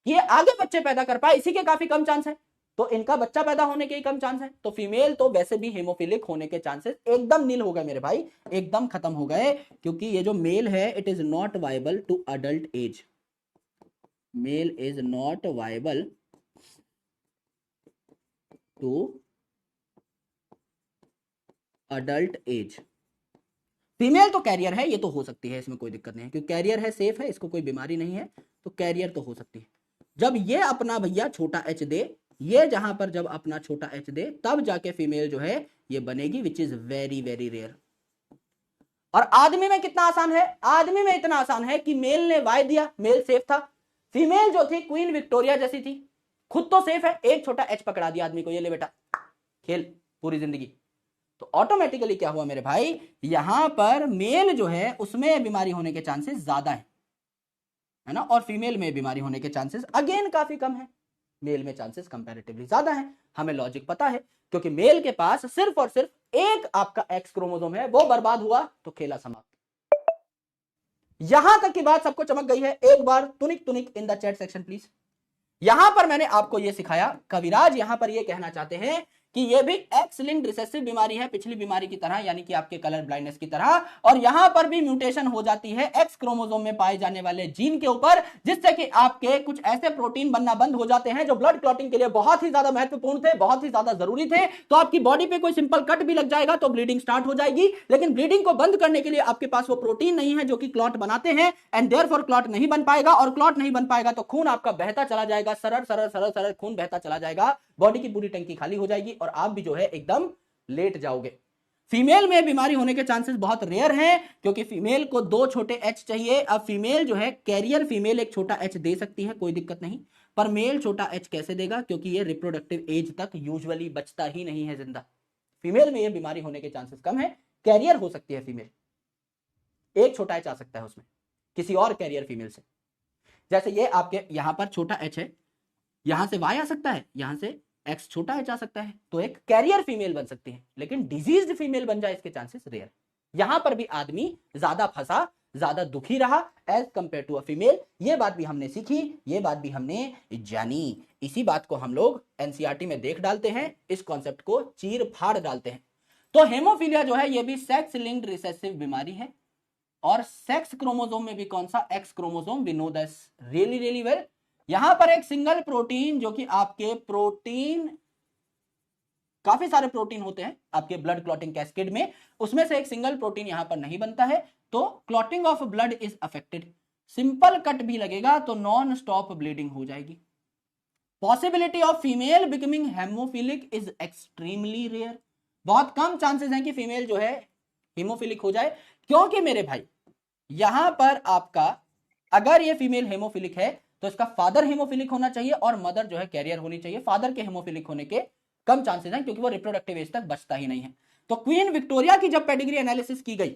ये आगे बच्चे पैदा कर पाए, इसी के काफी कम चांस है। तो इनका बच्चा पैदा होने के ही कम चांस है, तो फीमेल तो वैसे भी हेमोफिलिक होने के चांसेस एकदम नील हो गए मेरे भाई, एकदम खत्म हो गए, क्योंकि ये जो मेल है it is not viable to adult age, male is not viable to adult age. Female तो कैरियर है, ये तो हो सकती है, इसमें कोई दिक्कत नहीं है, क्योंकि कैरियर है, सेफ है, इसको कोई बीमारी नहीं है, तो कैरियर तो हो सकती है। जब ये अपना भैया छोटा एच दे, ये जहां पर जब अपना छोटा एच दे, तब जाके फीमेल जो है ये बनेगी, which is very very rare. और आदमी में कितना आसान है, आदमी में इतना आसान है कि मेल ने वाई दिया, मेल सेफ था, फीमेल जो थी क्वीन विक्टोरिया जैसी थी, खुद तो सेफ है, एक छोटा एच पकड़ा दिया आदमी को, ये ले बेटा खेल पूरी जिंदगी। तो ऑटोमेटिकली क्या हुआ मेरे भाई, यहां पर मेल जो है उसमें बीमारी होने के चांसेस ज्यादा है ना, और फीमेल में बीमारी होने के चांसेस अगेन काफी कम है, मेल में चांसेस कंपैरेटिवली ज्यादा है। हमें लॉजिक पता है, क्योंकि मेल के पास सिर्फ और सिर्फ एक आपका एक्स क्रोमोसोम है, वो बर्बाद हुआ तो खेला समाप्त। यहां तक की बात सबको चमक गई है, एक बार तुनिक तुनिक in the chat section please. यहां पर मैंने आपको यह सिखाया, कविराज यहां पर यह कहना चाहते हैं कि यह भी एक्स लिंक्ड रिसेसिव बीमारी है, पिछली बीमारी की तरह, यानी कि आपके कलर ब्लाइंडनेस की तरह, और यहां पर भी म्यूटेशन हो जाती है एक्स क्रोमोसोम में पाए जाने वाले जीन के ऊपर, जिससे कि आपके कुछ ऐसे प्रोटीन बनना बंद हो जाते हैं जो ब्लड क्लॉटिंग के लिए बहुत ही ज्यादा महत्वपूर्ण थे, बहुत ही ज्यादा जरूरी थे। तो आपकी बॉडी पे कोई सिंपल कट भी लग जाएगा तो ब्लीडिंग स्टार्ट हो जाएगी, लेकिन ब्लीडिंग को बंद करने के लिए आपके पास वो प्रोटीन नहीं है जो कि क्लॉट बनाते हैं, एंड देयरफॉर क्लॉट नहीं बन पाएगा, और क्लॉट नहीं बन पाएगा तो खून आपका बहता चला जाएगा, सरल सरल सरल सरल खून बहता चला जाएगा, बॉडी की पूरी टंकी खाली हो जाएगी और आप भी जो है एकदम लेट जाओगे। फीमेल में बीमारी होने के चांसेस बहुत रेयर हैं, क्योंकि फीमेल को दो छोटे एच चाहिए। अब फीमेल जो है कैरियर फीमेल एक छोटा एच दे सकती है, कोई दिक्कत नहीं, पर मेल छोटा एच कैसे देगा, क्योंकि ये रिप्रोडक्टिव एज तक यूजुअली बचता ही नहीं है जिंदा। फीमेल में ये बीमारी होने के चांसेस कम है, कैरियर हो सकती है फीमेल, एक छोटा एच आ सकता है उसमें किसी और कैरियर फीमेल से, जैसे ये आपके यहां पर छोटा एच है, यहां से वाई आ सकता है, यहां से एक्स छोटा एच आ सकता है, तो एक कैरियर फीमेल बन सकती है, लेकिन डिजीज्ड फीमेल बन जाए इसके चांसेस रेयर। यहां पर भी आदमी ज्यादा फंसा, ज्यादा दुखी रहा as compared to a female, ये बात भी हमने सीखी, ये बात भी हमने जानी, इसी बात को हम लोग एनसीईआरटी में देख डालते हैं, इस कॉन्सेप्ट को चीर फाड़ डालते हैं। तो हेमोफीलिया जो है ये भी सेक्स लिंक्ड रिसेसिव बीमारी है, और सेक्स क्रोमोसोम में भी कौन सा, X chromosome, we know this really really well. यहां पर एक सिंगल प्रोटीन, जो कि आपके प्रोटीन, काफी सारे प्रोटीन होते हैं आपके ब्लड क्लॉटिंग कैस्केड में, उसमें से एक सिंगल प्रोटीन यहां पर नहीं बनता है, तो clotting of blood is affected, simple cut भी लगेगा तो नॉन स्टॉप ब्लीडिंग हो जाएगी। Possibility of female becoming haemophilic is extremely rare, बहुत कम चांसेस हैं कि फीमेल जो है हेमोफिलिक हो जाए, क्योंकि मेरे भाई यहां पर आपका अगर ये फीमेल हेमोफिलिक है तो इसका फादर हेमोफिलिक होना चाहिए और मदर जो है कैरियर होनी चाहिए, फादर के हेमोफिलिक होने के कम चांसेस हैं, क्योंकि वो रिप्रोडक्टिव एज तक बचता ही नहीं है। तो क्वीन विक्टोरिया की जब पेडिग्री एनालिसिस की गई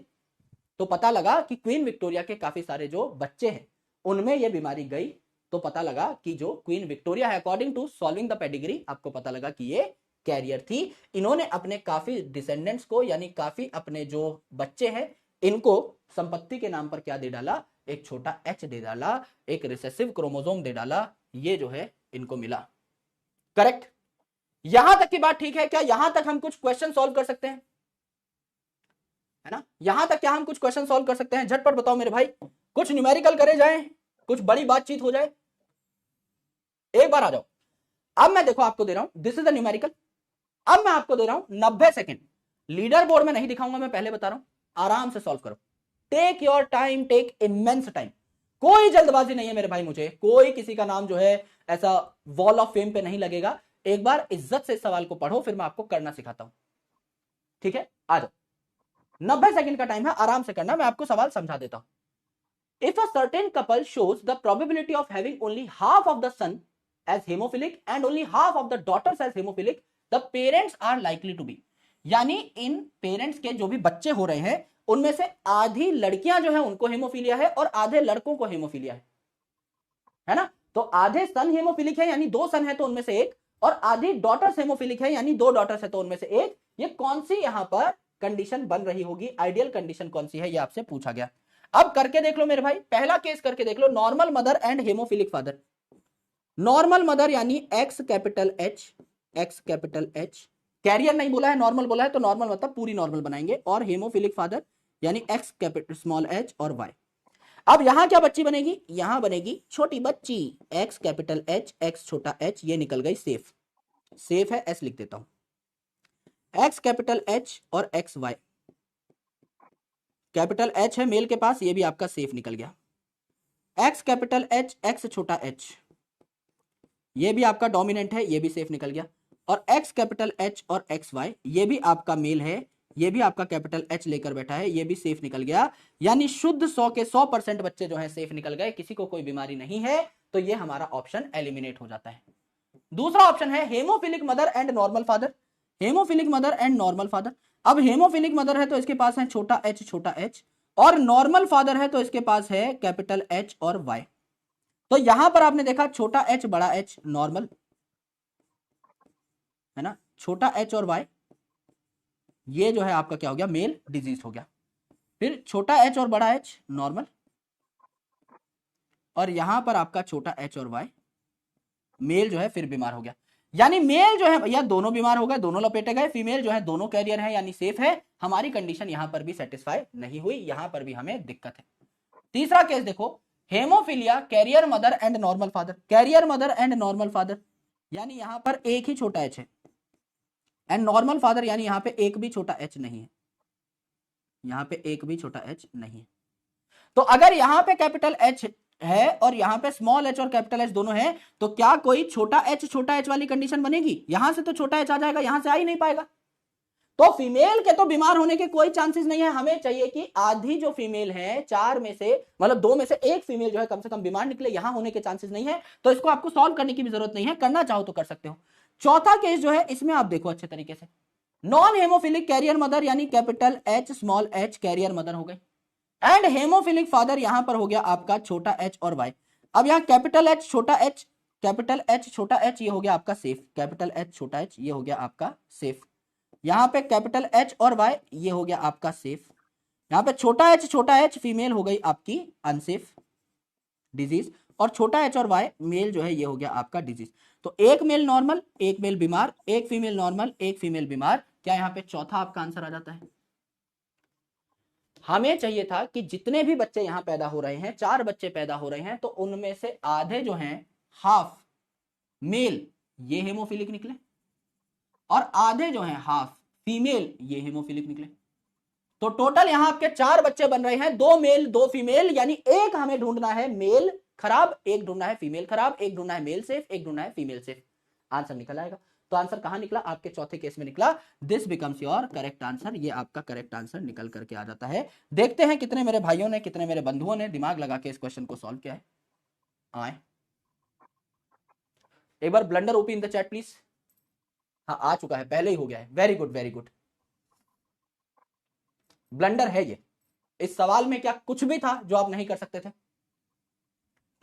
तो पता लगा कि क्वीन विक्टोरिया के काफी सारे जो बच्चे हैं उनमें यह बीमारी गई, तो पता लगा कि जो क्वीन विक्टोरिया है, according to solving the pedigree, आपको पता लगा कि ये कैरियर थी। इन्होंने अपने काफी डिसेंडेंट्स को, यानी काफी अपने जो बच्चे हैं, इनको संपत्ति के नाम पर क्या दे डाला, एक छोटा एच दे डाला, एक रिसेसिव क्रोमोसोम दे डाला, ये जो है इनको मिला। करेक्ट, यहां तक की बात ठीक है क्या? यहां तक हम कुछ क्वेश्चन सॉल्व कर सकते हैं, है ना? यहां तक क्या हम कुछ क्वेश्चन सॉल्व कर सकते हैं? झटपट बताओ मेरे भाई, कुछ न्यूमेरिकल करे जाए, कुछ बड़ी बातचीत हो जाए, एक बार आ जाओ। अब मैं देखो आपको दे रहा हूं, दिस इज द न्यूमेरिकल, अब मैं आपको दे रहा हूं 90 सेकंड, लीडर बोर्ड में नहीं दिखाऊंगा, मैं पहले बता रहा हूं, आराम से सॉल्व करो, take your time, take immense time, कोई जल्दबाजी नहीं है मेरे भाई, मुझे कोई किसी का नाम जो है ऐसा वॉल ऑफ फेम पे नहीं लगेगा। एक बार इज्जत से सवाल को पढ़ो, फिर मैं आपको करना सिखाता हूं, ठीक है? आ जाओ, 90 सेकंड का टाइम है, आराम से करना, मैं आपको सवाल समझा देता हूं। If a certain couple shows the probability of having only half of the son as haemophilic and only half of the daughters as haemophilic, the parents are likely to be. यानी इन पेरेंट्स के जो भी बच्चे हो रहे हैं उनमें से आधी लड़कियां जो है उनको हेमोफीलिया है और आधे लड़कों को हेमोफीलिया है ना। तो आधे सन हेमोफिलिक है यानी 2 सन है तो उनमें से एक, और आधी डॉटर्स हेमोफिलिक है यानी 2 डॉटर्स है तो उनमें से एक। ये कौन सी यहां पर कंडीशन बन रही होगी, आइडियल कंडीशन कौन सी है, ये आपसे पूछा गया। अब करके देख लो मेरे भाई, पहला केस करके देख लो, normal mother and haemophilic father. Normal mother यानी एक्स कैपिटल एच, कैरियर नहीं बोला है, नॉर्मल बोला है, तो नॉर्मल मतलब पूरी नॉर्मल बनाएंगे, और हेमोफिलिक फादर यानी एक्स कैपिटल स्मॉल एच और वाई। अब यहां क्या बच्ची बनेगी, यहां बनेगी छोटी बच्ची, एक्स कैपिटल एच एक्स छोटा एच, ये निकल गई सेफ, सेफ है एस लिख देता हूं, एक्स कैपिटल एच और एक्स वाई, कैपिटल एच है मेल के पास, ये भी आपका सेफ निकल गया, एक्स कैपिटल एच एक्स छोटा एच, ये भी आपका डोमिनेंट है, ये भी सेफ निकल गया, और एक्स कैपिटल एच और एक्स वाई, ये भी आपका मेल है, ये भी आपका कैपिटल एच लेकर बैठा है, ये भी सेफ निकल गया। यानी शुद्ध 100 के 100% बच्चे जो हैं सेफ निकल गए, किसी को कोई बीमारी नहीं है, तो ये हमारा ऑप्शन एलिमिनेट हो जाता है। दूसरा ऑप्शन है haemophilic mother and normal father, haemophilic mother and normal father. अब हेमोफिलिक मदर है तो इसके पास है छोटा एच, और नॉर्मल फादर है तो इसके पास है कैपिटल एच और वाई। तो यहां पर आपने देखा छोटा एच बड़ा एच नॉर्मल है ना, छोटा एच और वाई, ये जो है आपका क्या हो गया, मेल डिजीज हो गया। फिर छोटा एच और बड़ा एच नॉर्मल, और यहां पर आपका छोटा एच और वाई, मेल जो है फिर बीमार हो गया। यानी मेल जो है भैया दोनों बीमार हो गए, दोनों लपेटे गए, फीमेल जो है दोनों कैरियर है यानी सेफ है। हमारी कंडीशन यहां पर भी सेटिस्फाई नहीं हुई, यहां पर भी हमें दिक्कत है। तीसरा केस देखो, haemophilia carrier mother and normal father, carrier mother and normal father, यानी यहां पर एक ही छोटा एच है, एंड नॉर्मल फादर यानी यहां पे एक भी छोटा एच नहीं है, यहां पे एक भी छोटा एच नहीं है। तो अगर यहां पे कैपिटल एच है और यहां पे स्मॉल एच और कैपिटल एच दोनों है, तो क्या कोई छोटा एच वाली कंडीशन बनेगी? यहां से तो छोटा एच आ जाएगा, यहां से आ ही नहीं पाएगा। तो फीमेल के तो बीमार होने के कोई चांसेस नहीं है। हमें चाहिए कि आधी जो फीमेल है, 4 में से मतलब 2 में से एक फीमेल जो है कम से कम बीमार निकले, यहां होने के चांसेस नहीं है। तो इसको आपको सॉल्व करने की भी जरूरत नहीं है, करना चाहो तो कर सकते हो। चौथा केस जो है इसमें आप देखो अच्छे तरीके से, नॉन हेमोफिलिक कैरियर मदर यानी capital H small H carrier mother हो गई, एंड हेमोफिलिक फादर यहां पर हो गया आपका छोटा एच और वाई। अब यहां कैपिटल एच छोटा एच, कैपिटल एच छोटा एच, ये हो गया आपका सेफ, कैपिटल एच छोटा एच, ये हो गया आपका सेफ। यहां पे कैपिटल एच और वाई, ये हो गया आपका सेफ। यहां पे छोटा एच फीमेल हो गई आपकी अनसेफ डिजीज, और छोटा एच और वाई मेल जो है ये हो गया आपका डिजीज। तो एक मेल नॉर्मल, एक मेल बीमार, एक फीमेल नॉर्मल, एक फीमेल बीमार। क्या यहां पे चौथा आपका आंसर आ जाता है? हमें चाहिए था कि जितने भी बच्चे यहां पैदा हो रहे हैं, 4 बच्चे पैदा हो रहे हैं, तो उनमें से आधे जो हैं हाफ मेल ये हेमोफिलिक निकले, और आधे जो हैं हाफ फीमेल ये हेमोफिलिक निकले। तो टोटल यहां आपके 4 बच्चे बन रहे हैं, 2 मेल 2 फीमेल, यानी एक हमें ढूंढना है मेल खराब, एक ढूंढना है फीमेल खराब, एक ढूंढना है मेल सेफ, एक ढूंढना है फीमेल सेफ। आंसर निकल आएगा। तो आंसर कहां निकला? आपके चौथे केस में निकला। This becomes your correct answer, ये आपका करेक्ट आंसर निकल करके आ जाता है। देखते हैं कितने मेरे भाइयों ने, कितने मेरे बंधुओं ने दिमाग लगा के इस क्वेश्चन को सॉल्व किया है। आए एक बार blunder OP in the chat please. हाँ आ चुका है, पहले ही हो गया है, very good very good. Blunder है ये, इस सवाल में क्या कुछ भी था जो आप नहीं कर सकते थे?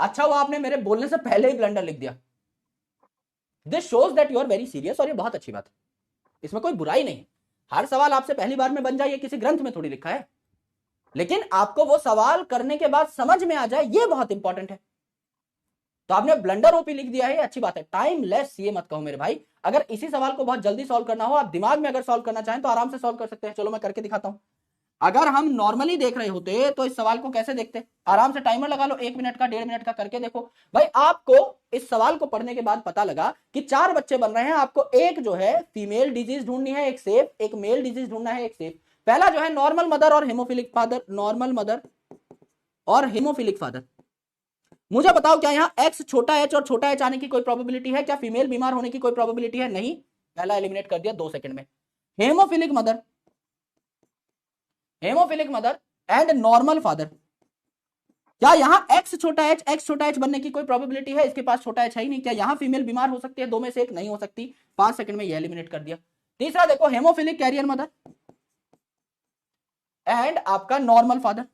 अच्छा हुआ आपने मेरे बोलने से पहले ही ब्लंडर लिख दिया। This shows that you are very serious, और ये बहुत अच्छी बात है, इसमें कोई बुराई नहीं। हर सवाल आपसे पहली बार में बन जाए ये किसी ग्रंथ में थोड़ी लिखा है, लेकिन आपको वो सवाल करने के बाद समझ में आ जाए, ये बहुत इंपॉर्टेंट है। तो आपने ब्लंडर ओपी लिख दिया है, अच्छी बात है। टाइम लेस ये मत कहो मेरे भाई, अगर इसी सवाल को बहुत जल्दी सॉल्व करना हो, आप दिमाग में अगर सॉल्व करना चाहें तो आराम से सॉल्व कर सकते हैं। चलो मैं करके दिखाता हूं। अगर हम नॉर्मली देख रहे होते तो इस सवाल को कैसे देखते? आराम से टाइमर लगा लो, 1 मिनट का 1.5 मिनट का, करके देखो भाई। आपको इस सवाल को पढ़ने के बाद पता लगा कि 4 बच्चे बन रहे हैं, आपको एक जो है फीमेल डिजीज ढूंढनी है, एक सेफ, एक मेल डिजीज ढूंढना है, एक सेफ। पहला जो है नॉर्मल मदर और हेमोफिलिक फादर, नॉर्मल मदर और हेमोफिलिक फादर। मुझे बताओ क्या यहाँ एक्स छोटा एच और छोटा एच आने की कोई प्रोबेबिलिटी है? क्या फीमेल बीमार होने की कोई प्रोबेबिलिटी है? नहीं, पहला एलिमिनेट कर दिया 2 सेकंड में। Haemophilic mother, haemophilic mother and normal father, क्या यहां एक्स छोटा एच बनने की कोई प्रोबेबिलिटी है? इसके पास छोटा एच है ही नहीं। क्या यहां फीमेल बीमार हो सकती है? दो में से एक नहीं हो सकती। 5 सेकंड में ये एलिमिनेट कर दिया। तीसरा देखो, हेमोफिलिक कैरियर मदर एंड आपका नॉर्मल फादर,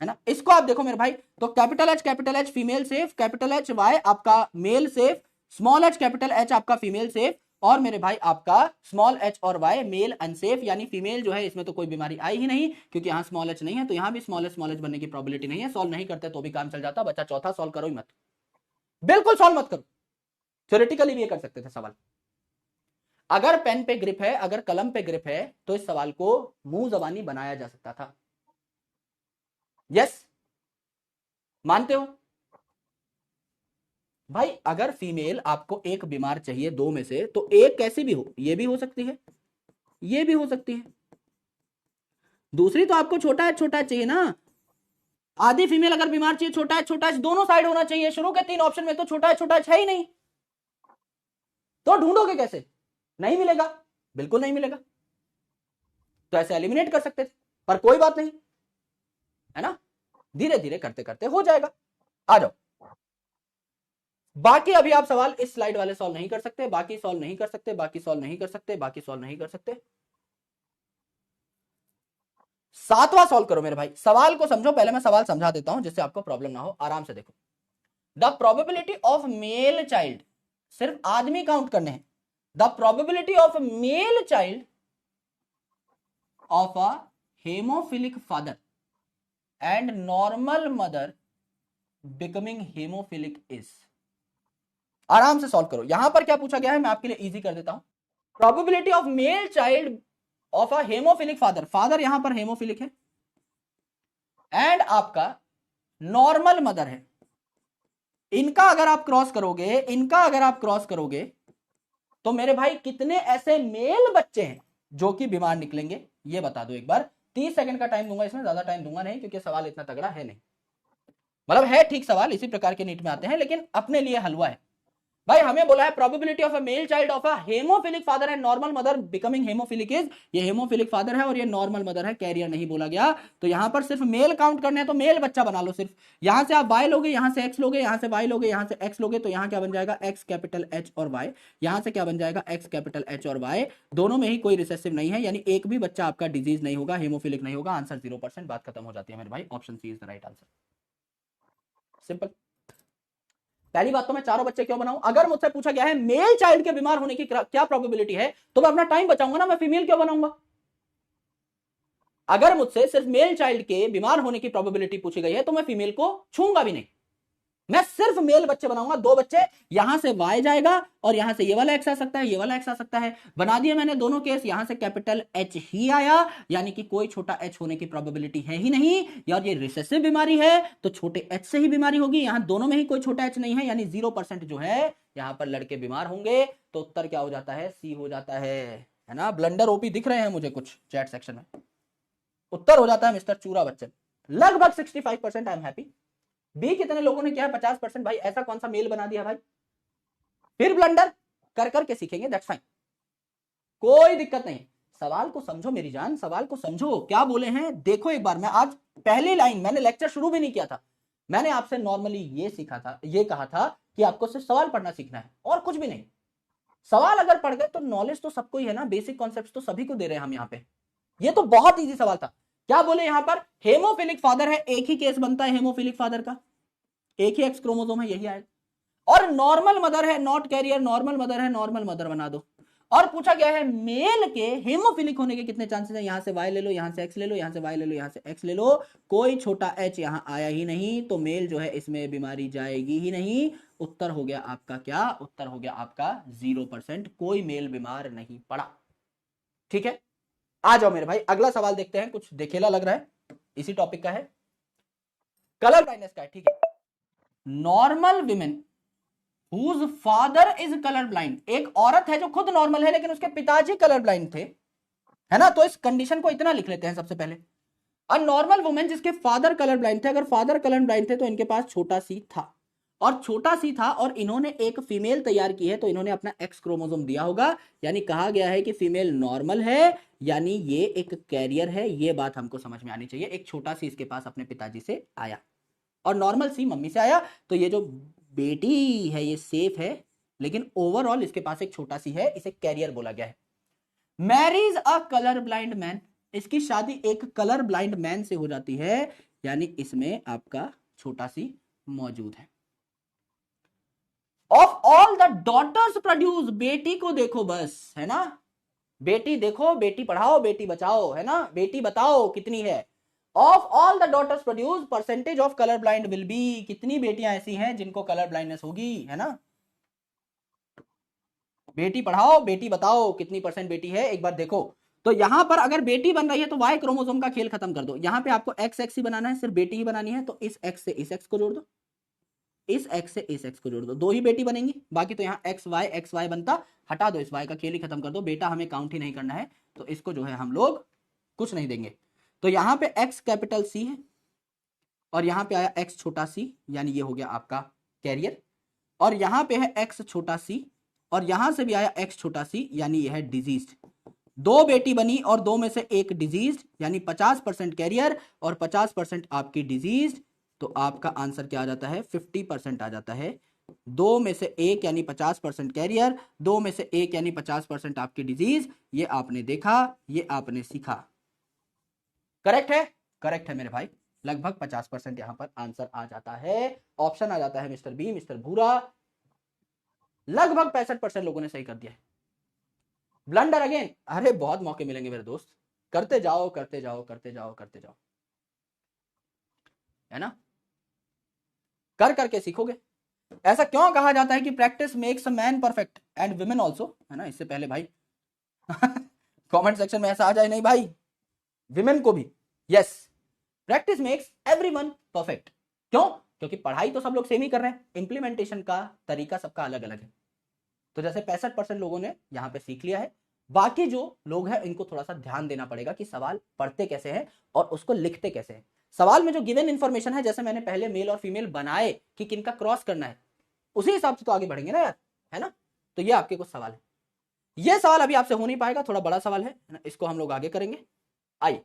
है ना। इसको आप देखो मेरे भाई, तो capital H female safe, capital H Y आपका male safe, small H capital H आपका फीमेल सेफ, और मेरे भाई आपका स्मॉल एच और वाई मेल अनसेफ, यानी फीमेल जो है इसमें तो कोई बीमारी आई ही नहीं, क्योंकि यहां स्मॉल एच नहीं है, तो यहां भी स्मॉल एच बनने की प्रोबेबिलिटी नहीं है। सॉल्व नहीं करते तो भी काम चल जाता। बच्चा चौथा सॉल्व करो ही मत, बिल्कुल सॉल्व मत करो। थ्योरेटिकली भी ये कर सकते थे सवाल। अगर पेन पे ग्रिप है, अगर कलम पे ग्रिप है, तो इस सवाल को मुंह जबानी बनाया जा सकता था। यस, मानते हो भाई? अगर फीमेल आपको एक बीमार चाहिए दो में से, तो एक कैसी भी हो, ये भी हो सकती है, ये भी हो सकती है। दूसरी तो आपको छोटा चाहिए ना। आधी फीमेल अगर बीमार चाहिए, छोटा है दोनों साइड होना चाहिए। शुरू के 3 ऑप्शन में तो छोटा है ही नहीं, तो ढूंढोगे कैसे? नहीं मिलेगा, बिल्कुल नहीं मिलेगा। तो ऐसे एलिमिनेट कर सकते थे, पर कोई बात नहीं, है ना। धीरे धीरे करते करते हो जाएगा। आ जाओ, बाकी अभी आप सवाल इस स्लाइड वाले सॉल्व नहीं कर सकते, बाकी सॉल्व नहीं कर सकते, बाकी सॉल्व नहीं कर सकते, बाकी सॉल्व नहीं कर सकते। 7वां सॉल्व करो मेरे भाई। सवाल को समझो, पहले मैं सवाल समझा देता हूं जिससे आपको प्रॉब्लम ना हो। आराम से देखो, the probability of male child, सिर्फ आदमी काउंट करने हैं। The probability of male child of a haemophilic father and normal mother becoming haemophilic is. आराम से सॉल्व करो। यहां पर क्या पूछा गया है, मैं आपके लिए इजी कर देता हूं। Probability of male child of a haemophilic father, father यहां पर हेमोफिलिक है, एंड आपका नॉर्मल मदर है। इनका अगर आप क्रॉस करोगे, तो मेरे भाई कितने ऐसे मेल बच्चे हैं जो कि बीमार निकलेंगे, ये बता दो एक बार। 30 सेकंड का टाइम दूंगा, इसमें ज्यादा टाइम दूंगा नहीं, क्योंकि सवाल इतना तगड़ा है नहीं। मतलब है ठीक सवाल, इसी प्रकार के नीट में आते हैं, लेकिन अपने लिए हलवा है भाई। हमें बोला है probability of a male child of a haemophilic father and normal mother becoming haemophilic is. ये हेमोफिलिक फादर है और ये नॉर्मल मदर है, कैरियर नहीं बोला गया। तो यहां पर सिर्फ मेल काउंट करने हैं, तो मेल बच्चा बना लो सिर्फ। यहां से आप वाई लोगे, यहां से एक्स लोगे, यहां से वाई लोगे, यहां से एक्स लोगे, तो यहां क्या बन जाएगा, एक्स कैपिटल एच और वाई। यहां से क्या बन जाएगा, एक्स कैपिटल एच और वाई। दोनों में ही कोई रिसेसिव नहीं है, यानी एक भी बच्चा आपका डिजीज नहीं होगा, हेमोफिलिक नहीं होगा। आंसर 0%, बात खत्म हो जाती है मेरे भाई। Option C is the right answer, simple. पहली बात तो मैं चारों बच्चे क्यों बनाऊं? अगर मुझसे पूछा गया है मेल चाइल्ड के बीमार होने की क्या प्रोबेबिलिटी है, तो मैं अपना टाइम बचाऊंगा ना, मैं फीमेल क्यों बनाऊंगा? अगर मुझसे सिर्फ मेल चाइल्ड के बीमार होने की प्रोबेबिलिटी पूछी गई है, तो मैं फीमेल को छूंगा भी नहीं, मैं सिर्फ मेल बच्चे बनाऊंगा। दो बच्चे, यहां से वाई जाएगा और यहां से ये वाला एक्स आ सकता है, ये वाला एक्स आ सकता है। बना दिया मैंने दोनों केस, यहां से कैपिटल एच ही आया, यानी कि कोई छोटा एच होने की प्रोबेबिलिटी है ही नहीं। यार ये रिसेसिव बीमारी है, तो छोटे एच से ही बीमारी होगी। यहां दोनों में ही कोई छोटा एच नहीं है, यानी 0% जो है यहां पर लड़के बीमार होंगे। तो उत्तर क्या हो जाता है, सी हो जाता है ना। ब्लंडर ओपी दिख रहे हैं मुझे कुछ चैट सेक्शन में। उत्तर हो जाता है मिस्टर चूरा बच्चन, लगभग 65%। I am happy. बी कितने लोगों ने किया है, 50%। भाई ऐसा कौन सा मेल बना दिया भाई? फिर ब्लंडर कर करके सीखेंगे, दैट्स फाइन, कोई दिक्कत नहीं। सवाल को समझो मेरी जान, सवाल को समझो, क्या बोले हैं देखो एक बार। मैं आज पहली लाइन, मैंने लेक्चर शुरू भी नहीं किया था, मैंने आपसे नॉर्मली ये सीखा था, ये कहा था कि आपको सिर्फ सवाल पढ़ना सीखना है और कुछ भी नहीं। सवाल अगर पढ़ गए तो नॉलेज तो सबको ही है ना, बेसिक कॉन्सेप्ट तो सभी को दे रहे हैं हम यहाँ पे। ये तो बहुत इजी सवाल था। क्या बोले यहां पर, हेमोफिलिक फादर है, एक ही केस बनता है हेमोफिलिक फादर का, एक ही एक्स क्रोमोसोम है, यही आएगा। और नॉर्मल मदर है, नॉट कैरियर, नॉर्मल मदर है, नॉर्मल मदर बना दो। और पूछा गया है मेल के हेमोफिलिक होने के कितने चांसेस हैं, यहां से वाई ले लो, यहां से एक्स ले लो, यहां से वाई ले लो, यहां से एक्स ले लो। कोई छोटा एच यहां आया ही नहीं, तो मेल जो है इसमें बीमारी जाएगी ही नहीं। उत्तर हो गया आपका क्या, उत्तर हो गया आपका 0%, कोई मेल बीमार नहीं पड़ा। ठीक है, आ जाओ मेरे भाई, अगला सवाल देखते हैं। कुछ देखेला लग रहा है, इसी टॉपिक का है, कलर ब्लाइंडनेस का है। ठीक है, normal women whose father is colour blind, एक औरत है जो खुद नॉर्मल है लेकिन उसके पिताजी कलर ब्लाइंड थे, है ना। तो इस कंडीशन को इतना लिख लेते हैं सबसे पहले। अ नॉर्मल वुमेन जिसके फादर कलर ब्लाइंड थे, अगर फादर कलर ब्लाइंड थे तो इनके पास छोटा सी था। और छोटा सी था और इन्होंने एक फीमेल तैयार की है तो इन्होंने अपना एक्स क्रोमोसोम दिया होगा, यानी कहा गया है कि फीमेल नॉर्मल है, यानी ये एक कैरियर है। ये बात हमको समझ में आनी चाहिए। एक छोटा सी इसके पास अपने पिताजी से आया और नॉर्मल सी मम्मी से आया, तो ये जो बेटी है ये सेफ है, लेकिन ओवरऑल इसके पास एक छोटा सी है, इसे कैरियर बोला गया है। Marriage a colour blind man, इसकी शादी एक कलर ब्लाइंड मैन से हो जाती है, यानी इसमें आपका छोटा सी मौजूद है। Of all the daughters produce, बेटी को देखो बस, है ना, बेटी देखो, बेटी पढ़ाओ बेटी बचाओ, है ना, बेटी बताओ कितनी है। Of all the daughters produce percentage of colour blind will be, कितनी बेटियां ऐसी हैं जिनको कलर ब्लाइंडनेस होगी, है ना, बेटी पढ़ाओ बेटी बताओ कितनी परसेंट बेटी है, एक बार देखो। तो यहां पर अगर बेटी बन रही है तो वाई क्रोमोसोम का खेल खत्म कर दो, यहां पे आपको एक्स एक्स ही बनाना है, सिर्फ बेटी ही बनानी है, तो इस एक्स से इस एक्स को जोड़ दो, इस एक्स से इस एक्स को जोड़ दो, दो ही बेटी बनेंगी, बाकी तो यहाँ एक्स वाई बनता, हटा दो, इस वाई का खेल ही खत्म कर दो, बेटा हमें काउंट ही नहीं करना है, तो इसको जो है हम लोग कुछ नहीं देंगे। तो यहां पे एक्स कैपिटल सी है और यहां पे आया एक्स छोटा सी, यानी ये हो गया आपका कैरियर, और यहां पे है एक्स छोटा सी और यहां से भी आया एक्स छोटा सी, यानी यह है डिजीज। दो बेटी बनी और दो में से एक डिजीज, यानी 50% कैरियर और 50% आपकी डिजीज, तो आपका आंसर क्या आ जाता है, 50% आ जाता है। दो में से एक यानी 50% कैरियर, दो में से एक यानी 50% आपकी डिजीज, ये आपने देखा, ये आपने सीखा। करेक्ट है, करेक्ट है मेरे भाई, लगभग 50% यहां पर आंसर आ जाता है, ऑप्शन आ जाता है मिस्टर बी, मिस्टर भूरा, लगभग 65% लोगों ने सही कर दिया है। ब्लंडर अगेन, अरे बहुत मौके मिलेंगे मेरे दोस्त, करते जाओ करते जाओ करते जाओ करते जाओ, है ना, कर करके सीखोगे। ऐसा क्यों कहा जाता है कि practice makes a man perfect and women also, है ना, इससे पहले भाई कमेंट सेक्शन में ऐसा आ जाए नहीं भाई, विमेन को भी, yes, practice makes everyone perfect. क्यों? क्योंकि पढ़ाई तो सब लोग सेम ही कर रहे हैं, इंप्लीमेंटेशन का तरीका सबका अलग अलग है। तो जैसे 65% लोगों ने यहां पे सीख लिया है, बाकी जो लोग हैं इनको थोड़ा सा ध्यान देना पड़ेगा कि सवाल पढ़ते कैसे हैं और उसको लिखते कैसे हैं। सवाल में जो गिवन इंफॉर्मेशन है, जैसे मैंने पहले मेल और फीमेल बनाए कि किनका क्रॉस करना है, उसी हिसाब से तो आगे बढ़ेंगे ना यार, है ना। तो ये आपके कुछ सवाल है, ये सवाल अभी आपसे हो नहीं पाएगा, थोड़ा बड़ा सवाल है ना, इसको हम लोग आगे करेंगे। आइए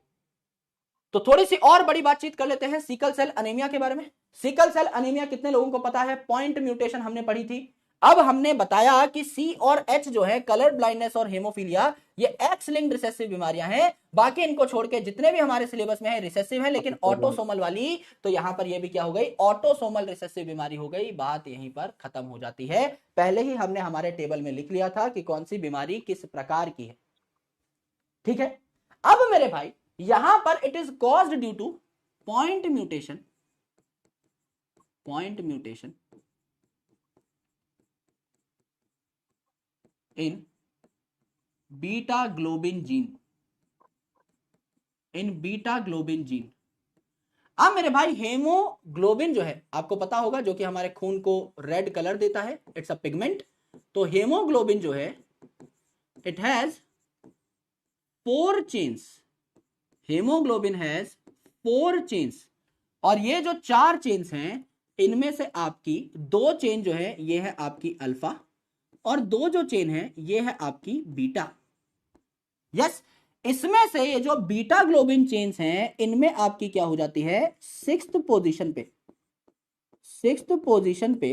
तो थोड़ी सी और बड़ी बातचीत कर लेते हैं सिकल सेल अनीमिया के बारे में। सिकल सेल अनीमिया कितने लोगों को पता है, पॉइंट म्यूटेशन हमने पढ़ी थी। अब हमने बताया कि सी और एच जो है, कलर ब्लाइंडनेस और हेमोफीलिया, ये एक्स लिंक्ड रिसेसिव बीमारियां हैं, बाकी इनको छोड़ के जितने भी हमारे सिलेबस में है रिसेसिव है, लेकिन ऑटोसोमल वाली, तो यहां पर ये भी क्या हो गई, ऑटोसोमल रिसेसिव बीमारी हो गई। बात यहीं पर खत्म हो जाती है, पहले ही हमने हमारे टेबल में लिख लिया था कि कौन सी बीमारी किस प्रकार की है, ठीक है। अब मेरे भाई यहां पर it is caused due two point mutation, point mutation in beta globin gene, in beta globin gene. अब मेरे भाई हेमोग्लोबिन जो है आपको पता होगा, जो कि हमारे खून को रेड कलर देता है, इट्स अ पिगमेंट। तो हेमोग्लोबिन जो है it has 4 chains, haemoglobin has 4 chains, और ये जो 4 चेन्स हैं इनमें से आपकी 2 चेन जो है ये है आपकी अल्फा, और 2 जो चेन है ये है आपकी बीटा। यस, इसमें से ये जो बीटा ग्लोबिन चेन्स हैं इनमें आपकी क्या हो जाती है, 6th पोजीशन पे, 6th पोजीशन पे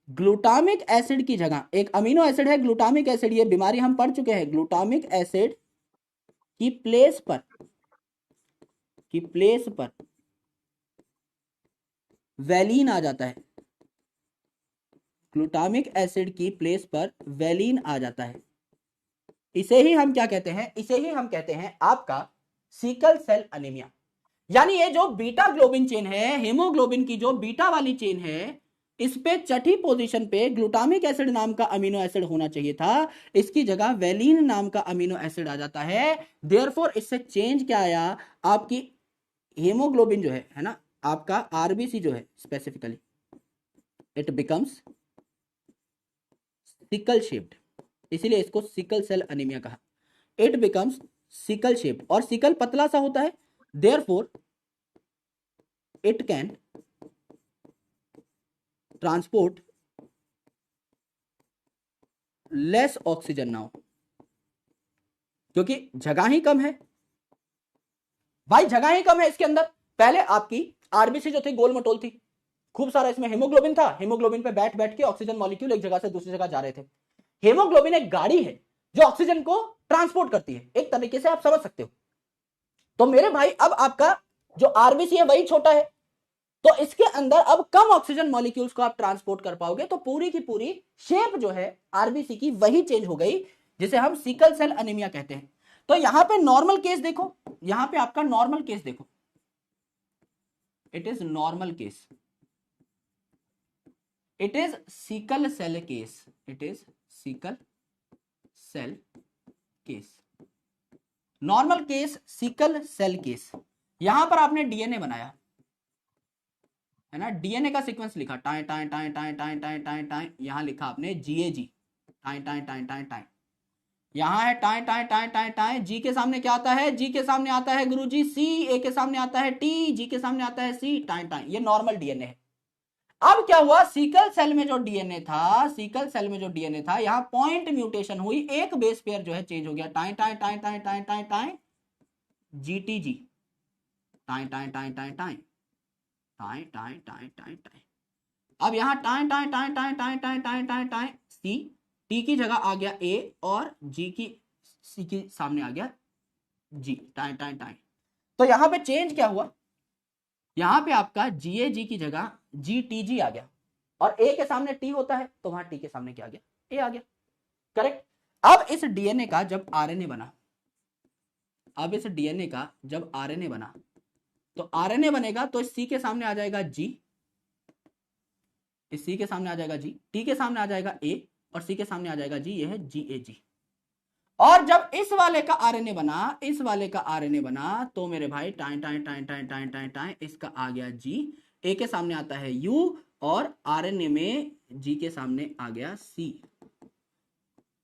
ग्लूटामिक एसिड की जगह एक अमीनो एसिड है ग्लूटामिक एसिड, ये बीमारी हम पढ़ चुके हैं, ग्लूटामिक एसिड की प्लेस पर, की प्लेस पर वैलीन आ जाता है, ग्लूटामिक एसिड की प्लेस पर वैलीन आ जाता है। इसे ही हम क्या कहते हैं, इसे ही हम कहते हैं आपका सिकल सेल अनीमिया। यानी ये जो बीटा ग्लोबिन चेन है, हेमोग्लोबिन की जो बीटा वाली चेन है, इस पे छठी पोजीशन पे ग्लूटामिक एसिड नाम का अमीनो एसिड होना चाहिए था, इसकी जगह वैलीन नाम का अमीनो एसिड आ जाता है। देयरफॉर इससे चेंज क्या आया, आपकी हेमोग्लोबिन जो है ना, आपका आरबीसी जो है specifically, it becomes sickle shaped, इसीलिए इसको सिकल सेल अनीमिया कहा। इट बिकम्स सिकल शेप्ड, और सिकल पतला सा होता है, therefore it can transport less oxygen now, क्योंकि जगह ही कम है भाई, जगह ही कम है इसके अंदर। पहले आपकी आरबीसी जो थी गोल मटोल थी, खूब सारा इसमें हेमोग्लोबिन था, हेमोग्लोबिन पे बैठ बैठ के ऑक्सीजन मॉलिक्यूल एक जगह से दूसरी जगह जा रहे थे। हेमोग्लोबिन एक गाड़ी है जो ऑक्सीजन को ट्रांसपोर्ट करती है, एक तरीके से आप समझ सकते हो। तो मेरे भाई अब आपका जो आरबीसी है वही छोटा है, तो इसके अंदर अब कम ऑक्सीजन मॉलिक्यूल्स को आप ट्रांसपोर्ट कर पाओगे, तो पूरी की पूरी शेप जो है आरबीसी की वही चेंज हो गई, जिसे हम सिकल सेल एनीमिया कहते हैं। तो यहां पे नॉर्मल केस देखो, यहां पे आपका नॉर्मल केस देखो, it is normal case, it is sickle cell case, it is sickle cell case, normal case, sickle cell case. यहां पर आपने डीएनए बनाया है ना, डीएनए का सीक्वेंस लिखा, टाइ टाइ टाइ टाइ टाइ टाइ टाइ टाइ, यहां लिखा आपने जीएजी, टाइ टाइ टाइ टाइ टाइ, यहां है टाइ टाइ टाइ टाइ टाइ, जी के सामने क्या आता है, जी के सामने आता है गुरुजी सी, ए के सामने आता है टी, जी के सामने आता है सी, टाइ टाइ, ये नॉर्मल डीएनए है। अब क्या हुआ, सीकल सेल में जो डीएनए था, सीकल सेल में जो डीएनए था, यहां पॉइंट म्यूटेशन हुई, एक बेस पेयर जो है चेंज हो गया, टाइ टाइ टाइ टाइ टाइ टाइ टाइ, जीटीजी, टाइ टाइ टाइ टाइ टाइ टाइ टाइ टाइ टाइ टाइ। अब यहां टाइ टाइ टाइ टाइ टाइ टाइ टाइ टाइ टाइ, सी, टी की जगह आ गया ए, और जी की, सी के सामने आ गया जी, टाइ टाइ टाइ। तो यहां पे चेंज क्या हुआ, यहां पे आपका जीएजी की जगह जीटीजी आ गया, और ए के सामने टी होता है तो वहां टी के सामने क्या आ गया, ए आ गया, करेक्ट। अब इस डीएनए का जब आरएनए बना, अब इस डीएनए का जब आरएनए बना, तो आरएनए बनेगा तो इस सी के सामने आ जाएगा जी, इस सी के सामने आ जाएगा जी, टी के सामने आ जाएगा ए, और सी के सामने आ जाएगा जी, ये है जीएजी। और जब इस वाले का आरएनए बना, इस वाले का आरएनए बना, तो मेरे भाई टाइ टाइ टाइ टाइ टाइ टाइ टाइ, इसका आ गया जी, ए के सामने आता है यू, और आरएनए में जी के सामने आ गया सी।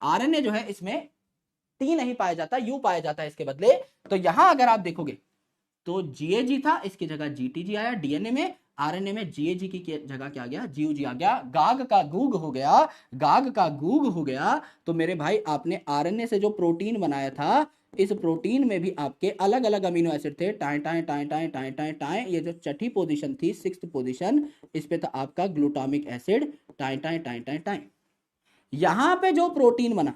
आरएनए जो है इसमें टी नहीं पाया जाता, यू पाया जाता है इसके बदले। तो यहां अगर आप देखोगे तो जीएजी था, इसकी जगह जीटीजी आया, डीएनए में, आरएनए में जीएजी की जगह क्या आ गया, जीयूजी आ गया, गाग का गूग हो गया, गाग का गूग हो गया। तो मेरे भाई आपने आरएनए से जो प्रोटीन बनाया था, इस प्रोटीन में भी आपके अलग अलग अमीनो एसिड थे, टाइ टाइ टाइ टाइ टाइ टाइ टाइ, ये जो छठी पोजीशन थी, सिक्स्थ पोजीशन, इस पे था आपका ग्लूटामिक एसिड, टाइ टाइ टाइ टाइ टाइ। यहां पे जो प्रोटीन बना,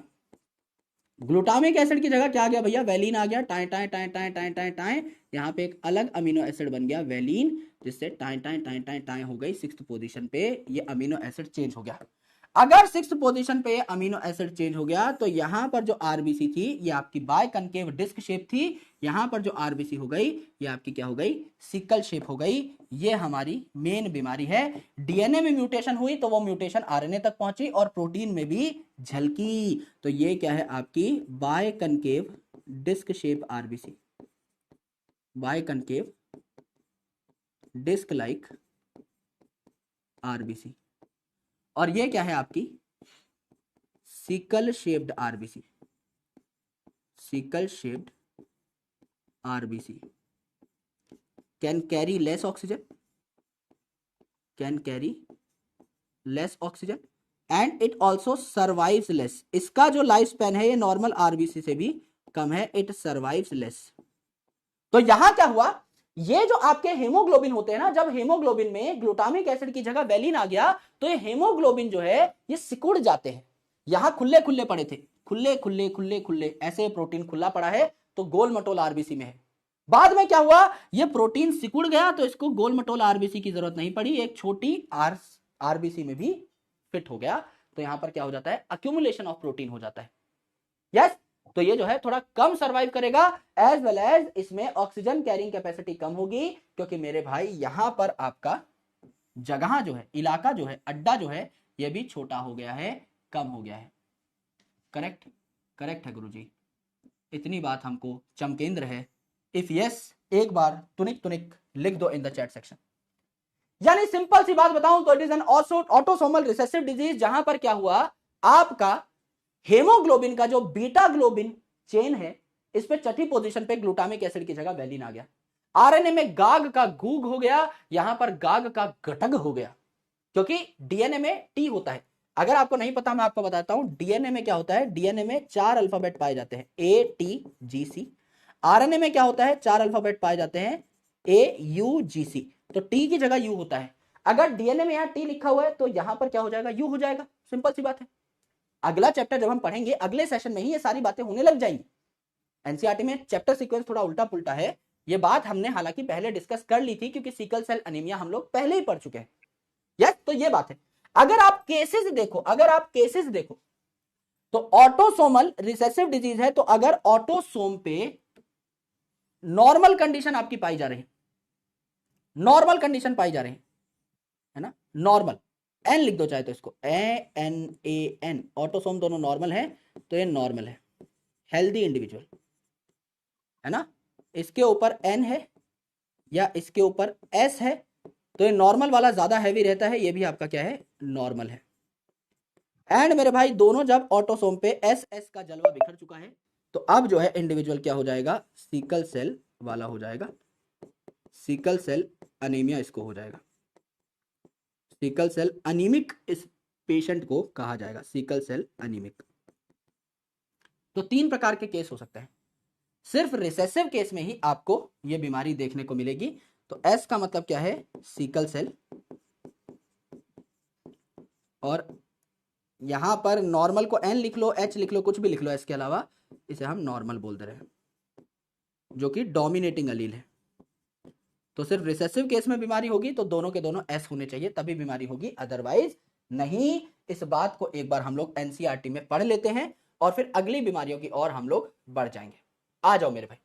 ग्लूटामिक एसिड की जगह क्या आ गया भैया, वैलीन आ गया, टाइ टाइ टाइ टाइ टाइ टाइ टाइ, यहां पे एक अलग अमीनो एसिड बन गया वैलीन, जिससे टाइ टाइ टाइ टाइ टाइ हो गई, सिक्स्थ पोजीशन पे ये अमीनो एसिड चेंज हो गया। अगर सिक्स्थ पोजीशन पे अमीनो एसिड चेंज हो गया, तो यहां पर जो आरबीसी थी ये आपकी बाय कनकेव डिस्क शेप थी, यहां पर जो आरबीसी हो गई ये आपकी क्या हो गई, सिकल शेप हो गई। ये हमारी मेन बीमारी है। डीएनए में म्यूटेशन हुई तो वो म्यूटेशन आरएनए तक पहुंची और प्रोटीन में भी झलकी। तो ये क्या है आपकी biconcave disc shape RBC, biconcave disc like RBC. और ये क्या है आपकी sickle shaped RBC, sickle shaped RBC can carry less oxygen, can carry less oxygen, and it also survives less. इसका जो लाइफ स्पैन है ये normal RBC से भी कम है, इट सर्वाइव्स लेस। तो यहां क्या हुआ, ये जो आपके हेमोग्लोबिन होते हैं ना, जब हेमोग्लोबिन में ग्लूटामिक एसिड की जगह वैलिन आ गया, तो ये हेमोग्लोबिन जो है ये सिकुड़ जाते हैं। यहां खुले खुले पड़े थे, खुले खुले खुले खुले, ऐसे प्रोटीन खुला पड़ा है तो गोल मटोल आरबीसी में है। बाद में क्या हुआ, ये प्रोटीन सिकुड़ गया तो इसको गोल मटोल आरबीसी की जरूरत नहीं पड़ी, एक छोटी आरबीसी में भी फिट हो गया। तो यहां पर क्या हो जाता है, अक्यूमुलेशन ऑफ प्रोटीन हो जाता है। यस, तो ये जो है थोड़ा कम सर्वाइव करेगा, एज वेल एज इसमें ऑक्सीजन कैरिंग कैपेसिटी कम होगी, क्योंकि मेरे भाई यहां पर आपका जगह जो है, इलाका जो है, अड्डा जो है, ये भी छोटा हो गया है, कम हो गया है। करेक्ट, करेक्ट है गुरुजी, इतनी बात हमको चमकेंद्र है। इफ यस, एक बार तुनिक तुनिक लिख दो इन द चैट सेक्शन। यानी सिंपल सी बात बताऊं तो it is an autosomal recessive disease, जहां पर क्या हुआ, आपका हेमोग्लोबिन का जो बीटा ग्लोबिन चेन है, इस पे छठी पोजीशन पे ग्लूटामिक एसिड की जगह वैलिन आ गया। आरएनए में गाग का गूग हो गया, यहां पर गाग का गटग हो गया। क्योंकि डीएनए में टी होता है। अगर आपको नहीं पता मैं आपको बताता हूं, डीएनए में क्या होता है, डीएनए में 4 अल्फाबेट पाए जाते हैं, A T G C. RNA में क्या होता है, 4 अल्फाबेट पाए जाते हैं, ए यू जी सी। तो टी की जगह यू होता है। अगर डीएनए में यहां टी लिखा हुआ है तो यहां पर क्या हो जाएगा, यू हो जाएगा। सिंपल सी बात है। अगला चैप्टर जब हम पढ़ेंगे, अगले सेशन में ही ये सारी बातें होने लग जाएंगी। एनसीईआरटी में चैप्टर सीक्वेंस थोड़ा उल्टा पुल्टा है, ये बात हमने हालांकि पहले डिस्कस कर ली थी, क्योंकि सिकल सेल अनीमिया हम लोग पहले ही पढ़ चुके हैं। यस, तो ये बात है। अगर आप केसेस देखो तो ऑटोसोमल रिसेसिव डिजीज है, तो अगर ऑटोसोम पे नॉर्मल कंडीशन आपकी पाई जा रही है, नॉर्मल कंडीशन पाई जा रही है ना, नॉर्मल, एन लिख दो चाहे तो इसको, एन, ऑटोसोम दोनों नॉर्मल है, तो ये नॉर्मल है, हेल्दी इंडिविजुअल है ना। इसके ऊपर एन है या इसके ऊपर एस है, तो ये नॉर्मल वाला ज्यादा हैवी रहता है, ये भी आपका क्या है, नॉर्मल है। एंड मेरे भाई दोनों जब ऑटोसोम पे एस एस का जलवा बिखर चुका है, तो अब जो है इंडिविजुअल क्या हो जाएगा, सिकल सेल वाला हो जाएगा, सिकल सेल अनीमिया इसको हो जाएगा, सिकल सेल अनीमिक इस पेशेंट को कहा जाएगा, सिकल सेल अनीमिक। तो 3 प्रकार के केस हो सकते हैं, सिर्फ रिसेसिव केस में ही आपको यह बीमारी देखने को मिलेगी। तो एस का मतलब क्या है, सिकल सेल, और यहां पर नॉर्मल को एन लिख लो, एच लिख लो, कुछ भी लिख लो इसके अलावा, इसे हम नॉर्मल बोल दे रहे हैं, जो कि डोमिनेटिंग अलील है। तो सिर्फ रिसेसिव केस में बीमारी होगी तो दोनों के दोनों एस होने चाहिए, तभी बीमारी होगी, अदरवाइज नहीं। इस बात को एक बार हम लोग एनसीईआरटी में पढ़ लेते हैं और फिर अगली बीमारियों की ओर हम लोग बढ़ जाएंगे। आ जाओ मेरे भाई,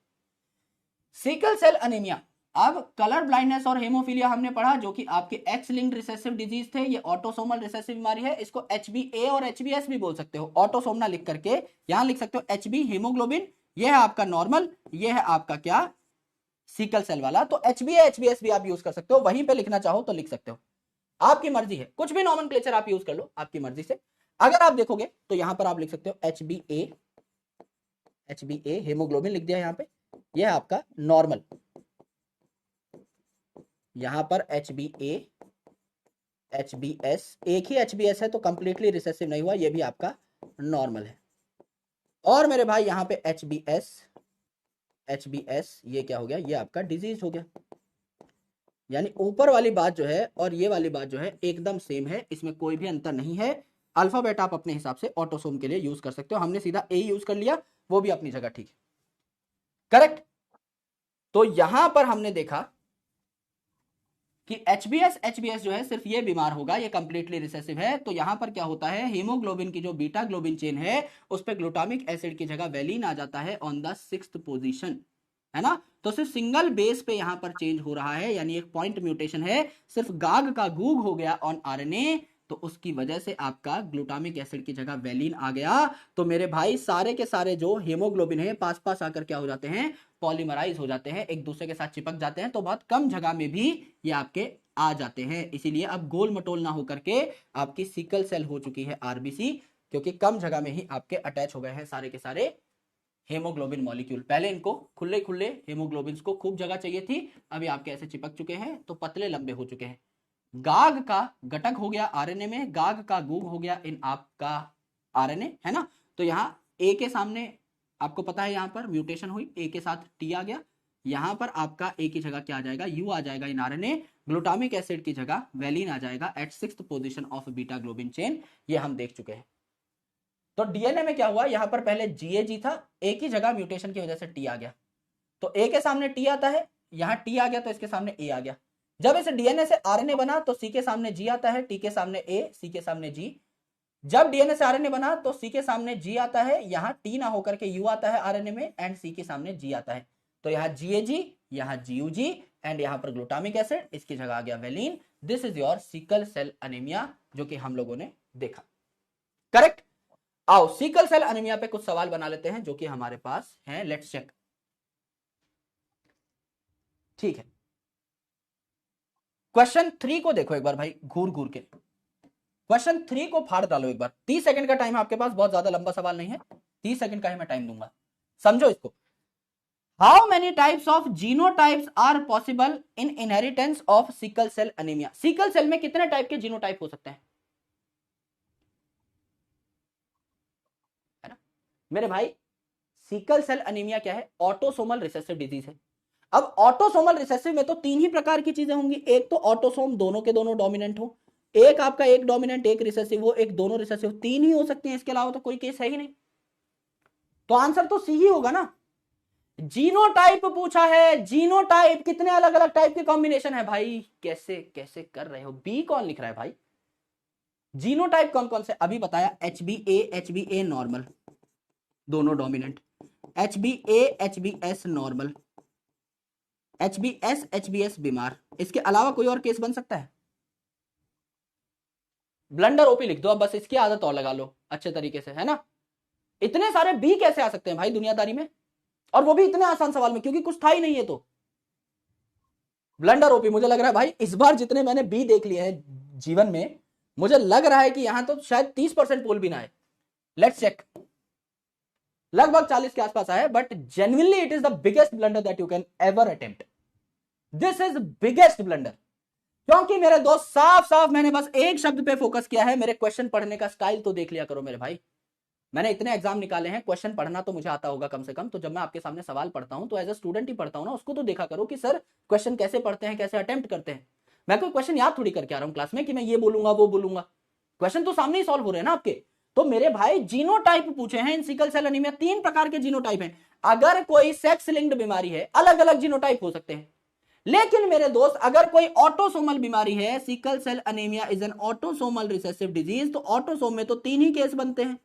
सिकल सेल अनीमिया। अब कलर ब्लाइंडनेस और हेमोफीलिया हमने पढ़ा, जो कि आपके एक्स लिंक्ड रिसेसिव डिजीज थे, ये ऑटोसोमल रिसेसिव बीमारी है। इसको HbA और HbS भी बोल सकते हो, ऑटोसोम ना लिख करके यहां लिख सकते हो Hb हीमोग्लोबिन, ये है आपका नॉर्मल, ये है आपका क्या, सिकल सेल वाला। तो HbA HbS भी आप यूज कर सकते हो, वहीं पे लिखना चाहो तो लिख सकते हो, आपकी मर्जी है, कुछ भी नॉमेनक्लेचर आप यूज कर लो आपकी मर्जी से। अगर आप देखोगे तो यहां पर आप लिख सकते हो HbA हेमोग्लोबिन लिख दिया यहां पे, यह है आपका नॉर्मल। यहां पर HbA HbS, एक ही HbS है तो कंप्लीटली रिसेसिव नहीं हुआ, यह भी आपका नॉर्मल है। और मेरे भाई यहां पे HbS ये क्या हो गया, ये आपका डिजीज हो गया। यानी ऊपर वाली बात जो है और ये वाली बात जो है एकदम सेम है, इसमें कोई भी अंतर नहीं है। अल्फाबेट आप अपने हिसाब से ऑटोसोम के लिए यूज कर सकते हो, हमने सीधा ए यूज कर लिया, वो भी अपनी जगह ठीक है, करेक्ट। तो यहां पर हमने देखा कि HbS जो है सिर्फ ये बीमार होगा, ये कंप्लीटली रिसेसिव है। तो यहां पर क्या होता है, हीमोग्लोबिन की जो बीटा ग्लोबिन चेन है उस पर ग्लूटामिक एसिड की जगह वेलिन आ जाता है ऑन द 6th पोजीशन, है ना। तो सिर्फ सिंगल बेस पे यहां पर चेंज हो रहा है, यानी एक पॉइंट म्यूटेशन है, सिर्फ गाग का गूग हो गया ऑन आरएनए, तो उसकी वजह से आपका ग्लूटामिक एसिड की जगह वेलिन आ गया। तो मेरे भाई सारे के सारे जो हीमोग्लोबिन है पास पास आकर क्या हो जाते हैं, पॉलीमराइज हो जाते हैं, एक दूसरे के साथ चिपक जाते हैं, तो बहुत कम जगह में भी ये आपके आ जाते हैं। इसीलिए अब गोल मटोल ना होकर के आपकी सिकल सेल हो चुकी है आरबीसी, क्योंकि कम जगह में ही आपके अटैच हो गए हैं सारे के सारे हेमोग्लोबिन मॉलिक्यूल। पहले इनको खुले खुले हेमोग्लोबिन को खूब जगह चाहिए थी, अभी आपके ऐसे चिपक चुके हैं तो पतले लंबे हो चुके हैं। गाग का घटक हो गया आरएनए में, गाग का गूग हो गया इन आपका आरएनए, है ना। तो यहां ए के सामने आपको पता है यहां पर म्यूटेशन हुई, ए के साथ टी आ गया, यहां पर आपका ए की जगह क्या आ जाएगा, यू आ जाएगा इन आरएनए, ग्लूटामिक एसिड की जगह वेलिन आ जाएगा at 6th position of beta globin chain, ये हम देख चुके हैं। तो डीएनए में क्या हुआ, यहां पर पहले जीएजी था, ए की जगह म्यूटेशन की वजह से टी आ गया, तो ए के सामने टी आता है, यहां टी आ गया तो इसके सामने ए आ गया। जब इस डीएनए से आरएनए बना तो सी के सामने जी आता है, टी के सामने ए, सी के सामने जी। जब डीएनए से आरएनए बना तो सी के सामने जी आता है, यहां टी ना होकर के यू आता है आरएनए में, एंड सी के सामने जी आता है, तो यहां जीएजी, यहां जीयूजी, एंड यहां पर ग्लूटामिक एसिड, इसकी जगह आ गया valine. This is your sickle cell anaemia, जो कि हम लोगों ने देखा, करेक्ट। आओ सिकल सेल अनीमिया पे कुछ सवाल बना लेते हैं जो कि हमारे पास है, लेट्स चेक। ठीक है, क्वेश्चन 3 को देखो एक बार भाई, घूर घूर के क्वेश्चन 3 को फाड़ डालो एक बार। 30 सेकंड का टाइम आपके पास, बहुत ज्यादा लंबा सवाल नहीं है, 30 सेकंड का ही मैं टाइम दूंगा, समझो इसको। How many types of genotypes are possible in inheritance of sickle cell anaemia? Sickle cell में कितने टाइप के जीनोटाइप हो सकते हैं, है ना मेरे भाई? सिकल सेल अनीमिया क्या है? ऑटोसोमल रिसेसिव डिजीज है। अब ऑटोसोमल रिसेसिव में तो तीन ही प्रकार की चीजें होंगी, एक तो ऑटोसोम दोनों के दोनों डोमिनेंट हो, एक आपका एक डोमिनेंट एक रिसेसिव हो, एक दोनों रिसेसिव, तीन ही हो सकते हैं, इसके अलावा तो कोई केस है ही नहीं। तो आंसर तो सी ही होगा ना। जीनोटाइप पूछा है, जीनोटाइप कितने अलग अलग टाइप के कॉम्बिनेशन है भाई, कैसे कैसे कर रहे हो? बी कौन लिख रहा है भाई? जीनोटाइप कौन कौन से अभी बताया? एच बी ए नॉर्मल दोनों dominant, H B S normal, H B S बीमार, इसके अलावा कोई और केस बन सकता है? ब्लंडर ओपी लिख दो अब, बस इसकी आदत और लगा लो अच्छे तरीके से, है ना। इतने सारे बी कैसे आ सकते हैं भाई दुनियादारी में, और वो भी इतने आसान सवाल में, क्योंकि कुछ था ही नहीं है। तो ब्लंडर ओपी, मुझे लग रहा है भाई इस बार जितने मैंने बी देख लिए हैं जीवन में, मुझे लग रहा है कि यहां तो शायद 30% पोल भी ना है। लेट्स चेक, लगभग 40 के आसपास आए, but genuinely it is the biggest blunder that you can ever attempt. This is biggest blunder, क्योंकि मेरे दोस्त साफ साफ मैंने बस एक शब्द पे फोकस किया है। मेरे क्वेश्चन पढ़ने का स्टाइल तो देख लिया करो मेरे भाई। मैंने इतने एग्जाम निकाले हैं, क्वेश्चन पढ़ना तो मुझे आता होगा कम से कम। तो जब मैं आपके सामने सवाल पढ़ता हूं तो एज अ स्टूडेंट ही पढ़ता हूं ना, उसको तो देखा करो कि सर क्वेश्चन कैसे पढ़ते हैं, कैसे अटेम्प्ट करते हैं। मैं कोई क्वेश्चन याद थोड़ी करके आ रहा हूं क्लास में कि मैं ये बोलूंगा वो बोलूंगा। क्वेश्चन तो सामने ही सॉल्व हो रहे हैं ना आपके। तो मेरे भाई जीनोटाइप पूछे हैं इन सिकल सेल एनीमिया, तीन प्रकार के जीनोटाइप हैं। अगर कोई सेक्स लिंक्ड बीमारी है, अलग अलग जीनोटाइप हो सकते हैं। लेकिन मेरे दोस्त अगर कोई ऑटोसोमल बीमारी है, sickle cell anaemia is an autosomal recessive disease, तो ऑटोसोम में तो तीन ही केस बनते हैं,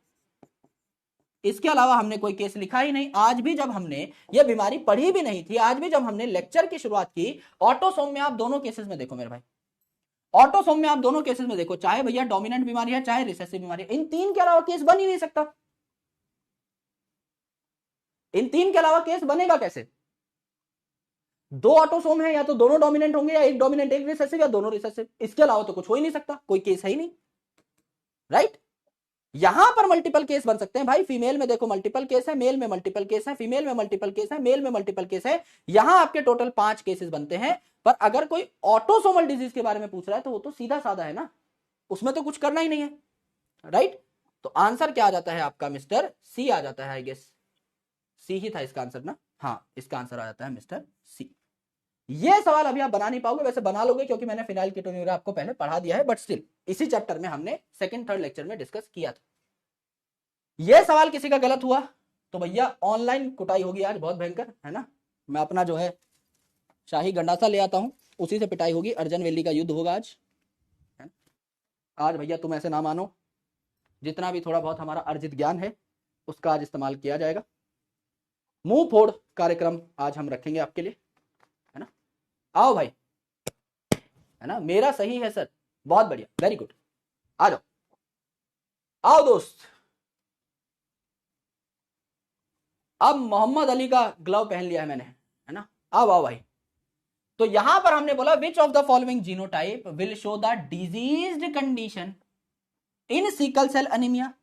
इसके अलावा हमने कोई केस लिखा ही नहीं। आज भी जब हमने ये बीमारी पढ़ी भी नहीं थी, आज भी जब हमने लेक्चर की शुरुआत की, ऑटोसोम में आप दोनों केसेस में देखो मेरे भाई, ऑटोसोम में आप दोनों केसेस में देखो, चाहे भैया डोमिनेंट बीमारी है चाहे रिसेसिव बीमारी है, इन तीन के अलावा केस बन ही नहीं सकता। इन तीन के अलावा केस बनेगा कैसे? दो ऑटोसोम है, या तो दोनों डोमिनेंट होंगे, या एक डोमिनेंट एक रिसेसिव, या दोनों रिसेसिव, इसके अलावा तो कुछ हो ही नहीं सकता, कोई केस है ही नहीं, राइट। यहां पर मल्टीपल केस बन सकते हैं भाई। फीमेल में देखो मल्टीपल केस है, मेल में मल्टीपल केस है, फीमेल में मल्टीपल केस है, मेल में मल्टीपल केस है। यहां आपके टोटल 5 केसेस बनते हैं। पर अगर कोई ऑटोसोमल डिजीज के बारे में पूछ रहा है तो वो तो सीधा साधा है ना, उसमें तो कुछ करना ही नहीं है, राइट। तो आंसर क्या आ जाता है आपका मिस्टर? सी आ जाता है, आई गेस सी ही था इसका आंसर ना। हाँ, इसका आंसर आ जाता है मिस्टर सी। ये सवाल अभी आप बना नहीं पाओगे, वैसे बना लोगे क्योंकि मैंने फिनाइल कीटोन्यूरिया आपको पहले पढ़ा दिया है, बट स्टिल इसी चैप्टर में हमने सेकंड थर्ड लेक्चर में डिस्कस किया था। ये सवाल किसी का गलत हुआ तो भैया ऑनलाइन कुटाई होगी आज बहुत भयंकर, है ना। मैं अपना जो है शाही गंडासा ले आता हूं, उसी से पिटाई होगी, अर्जन वेली का युद्ध होगा आज, है? आज भैया तुम ऐसे ना मानो, जितना भी थोड़ा बहुत हमारा अर्जित ज्ञान है उसका आज इस्तेमाल किया जाएगा। मुंह फोड़ कार्यक्रम आज हम रखेंगे आपके लिए, है ना। आओ भाई, है ना, मेरा सही है सर, बहुत बढ़िया, वेरी गुड, आ जाओ, आओ दोस्त। अब मोहम्मद अली का ग्लव पहन लिया है मैंने, है ना। अब आओ भाई, तो यहां पर हमने बोला which of the following genotype will show the diseased condition in sickle cell anaemia.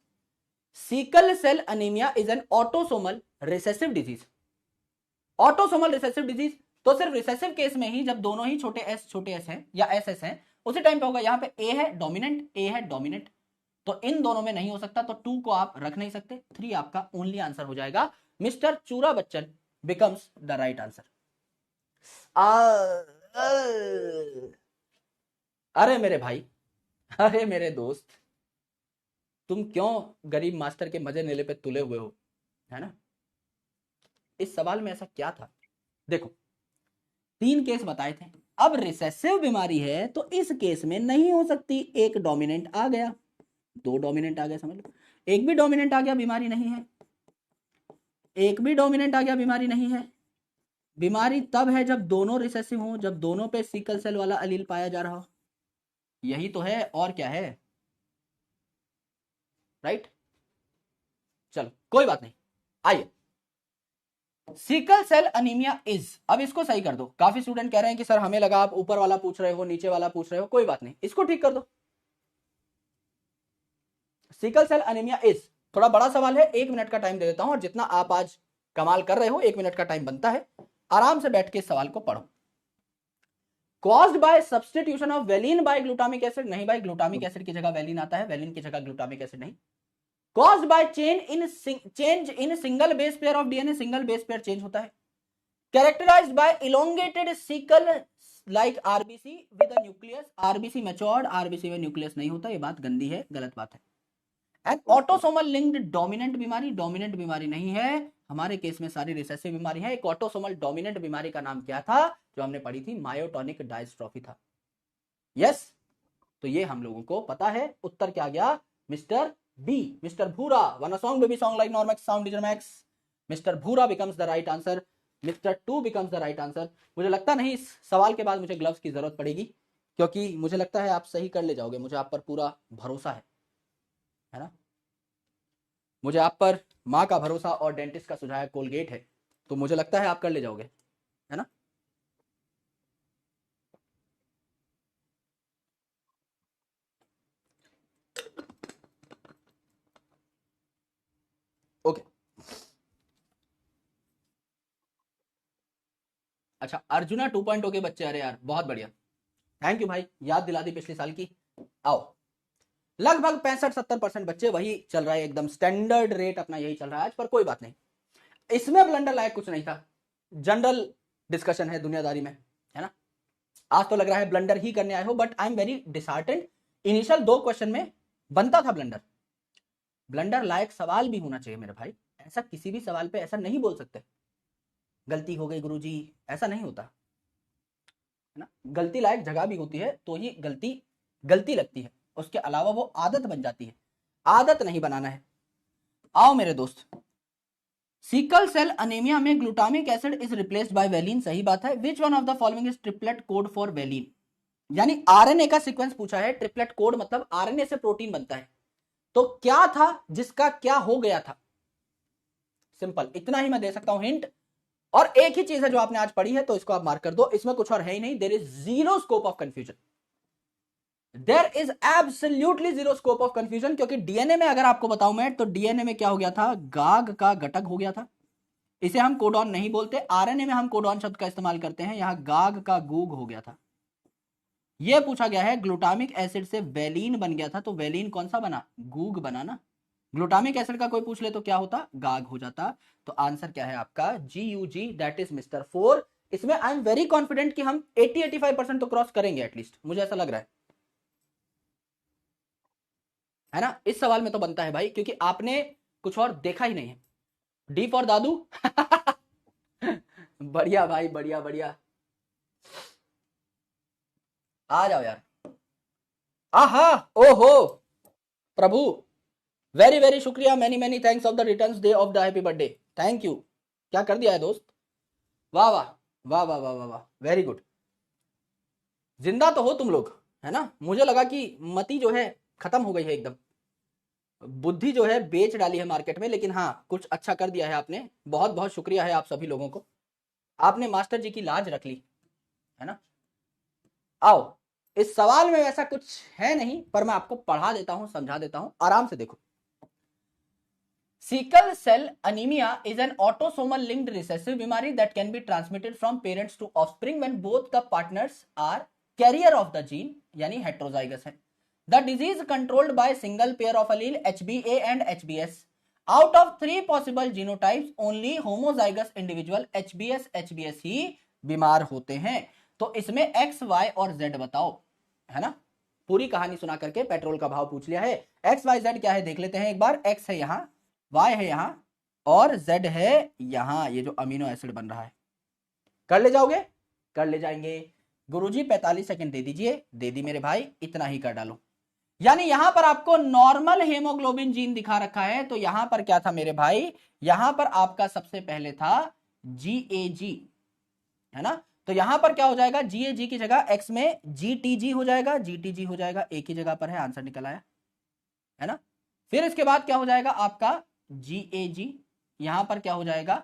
Sickle cell anaemia is an autosomal recessive disease. Autosomal recessive disease तो सिर्फ रिसेसिव केस में ही, जब दोनों ही छोटे एस हैं या एस हैं, उसी टाइम पे होगा। यहां पे ए है डोमिनेंट, ए है डोमिनेंट, तो इन दोनों में नहीं हो सकता, तो 2 को आप रख नहीं सकते, 3 आपका ओनली आंसर हो जाएगा। मिस्टर चूरा Bachchan becomes the right answer. अरे मेरे भाई, अरे मेरे दोस्त, तुम क्यों गरीब मास्टर के मजे नेले पे तुले हुए हो, है ना। इस सवाल में ऐसा क्या था? देखो 3 केस बताए थे, अब रिसेसिव बीमारी है तो इस केस में नहीं हो सकती। एक डोमिनेंट आ गया, 2 डोमिनेंट आ गया, समझ लो। एक भी डोमिनेंट आ गया बीमारी नहीं है, एक भी डोमिनेंट आ गया बीमारी नहीं है। बीमारी तब है जब दोनों रिसेसिव हो, जब दोनों पे सिकल सेल वाला अलील पाया जा रहा हो, यही तो है, और क्या है, राइट। चलो कोई बात नहीं, आइए। सिकल सेल अनीमिया इज, अब इसको सही कर दो। काफी स्टूडेंट कह रहे हैं कि सर हमें लगा आप ऊपर वाला पूछ रहे हो नीचे वाला पूछ रहे हो, कोई बात नहीं, इसको ठीक कर दो। सिकल सेल अनीमिया इज थोड़ा बड़ा सवाल है, 1 मिनट का टाइम दे देता हूं, और जितना आप आज कमाल कर रहे हो, 1 मिनट का टाइम बनता है, आराम से बैठ के इस सवाल को पढ़ो। Caused by substitution of valine by glutamic acid, नहीं भाई, ग्लूटामिक एसिड की जगह वेलिन आता है, वेलिन की जगह ग्लूटामिक एसिड नहीं। Caused by change in single base pair of DNA, single base pair change होता है। Characterised by elongated sickle like RBC with a nucleus, RBC matured, RBC में न्यूक्लियस नहीं होता, ये बात गंदी है, गलत बात है। एंड ऑटोसोमल लिंक्ड डोमिनेंट बीमारी, डोमिनेंट बीमारी नहीं है, हमारे केस में सारी रिसेसिव बीमारी है। एक ऑटोसोमल डोमिनेंट बीमारी का नाम क्या था जो हमने पढ़ी थी, मायोटोनिक डायस्ट्रोफी था। यस, तो ये हम लोगों को पता है। उत्तर क्या गया, mister B, mister Bhura. One song baby song like नॉर्मैक्स साउंड डीजर मैक्स, mister Bhura becomes the right answer, mister 2 becomes the right answer. मुझे लगता नहीं इस सवाल के बाद मुझे ग्लव्स की जरूरत पड़ेगी, क्योंकि मुझे लगता है आप सही कर ले जाओगे, मुझे आप पर पूरा भरोसा है ना। मुझे आप पर माँ का भरोसा और डेंटिस्ट का सुझाया कोलगेट है, तो मुझे लगता है आप कर ले जाओगे, है ना। ओके, अच्छा, अर्जुना 2.0 के बच्चे, अरे यार बहुत बढ़िया, थैंक यू भाई, याद दिला दी पिछले साल की। आओ, लगभग 65-70% बच्चे, वही चल रहा है एकदम स्टैंडर्ड रेट अपना, यही चल रहा है आज, पर कोई बात नहीं, इसमें ब्लंडर लायक कुछ नहीं था, जनरल डिस्कशन है दुनियादारी में, है ना। आज तो लग रहा है ब्लंडर ही करने आए हो, but I am very disheartened. Initial 2 question में बनता था ब्लंडर, ब्लंडर लायक सवाल भी होना चाहिए मेरे भाई, ऐसा किसी भी सवाल पे ऐसा नहीं बोल सकते गलती हो गई गुरुजी, ऐसा नहीं होता, है ना। गलती लायक जगह भी होती है तो ही गलती गलती लगती है, उसके अलावा वो आदत बन जाती है, आदत नहीं बनाना है। आओ मेरे दोस्त, सिकल सेल अनीमिया में glutamic acid is replaced by valine, सही बात है। Which one of the following is triplet code for valine, यानी आरएनए का सीक्वेंस पूछा है, ट्रिपलेट कोड मतलब आरएनए से प्रोटीन बनता है, तो क्या था जिसका क्या हो गया था, सिंपल इतना ही मैं दे सकता हूं हिंट। और एक ही चीज है जो आपने आज पढ़ी है, तो इसको आप मार्क कर दो, इसमें कुछ और है ही नहीं, there is zero scope of confusion, there is absolutely zero scope of confusion. क्योंकि डीएनए में अगर आपको बताऊं मैं, तो डीएनए में क्या हो गया था, गाग का घटक हो गया था, इसे हम कोडॉन नहीं बोलते, आरएनए में हम कोडॉन शब्द का इस्तेमाल करते हैं, यहां गाग का गूग हो गया था। यह पूछा गया है, ग्लूटामिक एसिड से वेलिन बन गया था, तो वेलिन कौन सा बना, गूग बना ना। ग्लूटामिक एसिड का कोई पूछ ले तो क्या होता, गाग हो जाता। तो आंसर क्या है आपका, GUG, दैट इज मिस्टर 4। इसमें आई एम वेरी कॉन्फिडेंट कि हम 80-85% तो क्रॉस करेंगे एटलीस्ट, मुझे ऐसा लग रहा है ना। इस सवाल में तो बनता है भाई, क्योंकि आपने कुछ और देखा ही नहीं है। डी फॉर दादू। बढ़िया भाई, बढ़िया बढ़िया, आ जाओ यार। आहा, ओहो, प्रभु, वेरी वेरी शुक्रिया, many many thanks of the returns day of the happy birthday, thank you. क्या कर दिया है दोस्त, वाह वाह वाह वाह वाह वाह वाह, वेरी गुड। जिंदा तो हो तुम लोग, है ना। मुझे लगा कि मति जो है खत्म हो गई है एकदम, बुद्धि जो है बेच डाली है मार्केट में, लेकिन हाँ कुछ अच्छा कर दिया है आपने, बहुत बहुत शुक्रिया है आप सभी लोगों को, आपने मास्टर जी की लाज रख ली, है ना। आओ, इस सवाल में वैसा कुछ है नहीं, पर मैं आपको पढ़ा देता हूं, समझा देता हूं, आराम से देखो। Sickle cell anaemia is an autosomal linked recessive बीमारी that can be transmitted from parents to offspring when both the partners are carrier of the gene, यानी heterozygous है। The disease controlled by single pair of allele HBA and HBS. Out of 3 possible genotypes, only homozygous individual HBS ही बीमार होते हैं। तो इसमें X, Y और Z बताओ, है ना। पूरी कहानी सुना करके पेट्रोल का भाव पूछ लिया है। X, Y, Z क्या है देख लेते हैं एक बार। X है यहां, Y है यहां और Z है यहां, ये जो अमीनो एसिड बन रहा है। कर ले जाओगे, कर ले जाएंगे। गुरुजी 45 सेकंड दे दीजिए, दे दी मेरे भाई, इतना ही कर डालो। यानी यहां पर आपको नॉर्मल हेमोग्लोबिन जीन दिखा रखा है, तो यहां पर क्या था मेरे भाई, यहां पर आपका सबसे पहले था GAG, है ना। तो यहां पर क्या हो जाएगा, GAG की जगह X में GTG हो जाएगा, GTG हो जाएगा, एक ही जगह पर है, आंसर निकल आया, है ना। फिर इसके बाद क्या हो जाएगा आपका GAG, यहां पर क्या हो जाएगा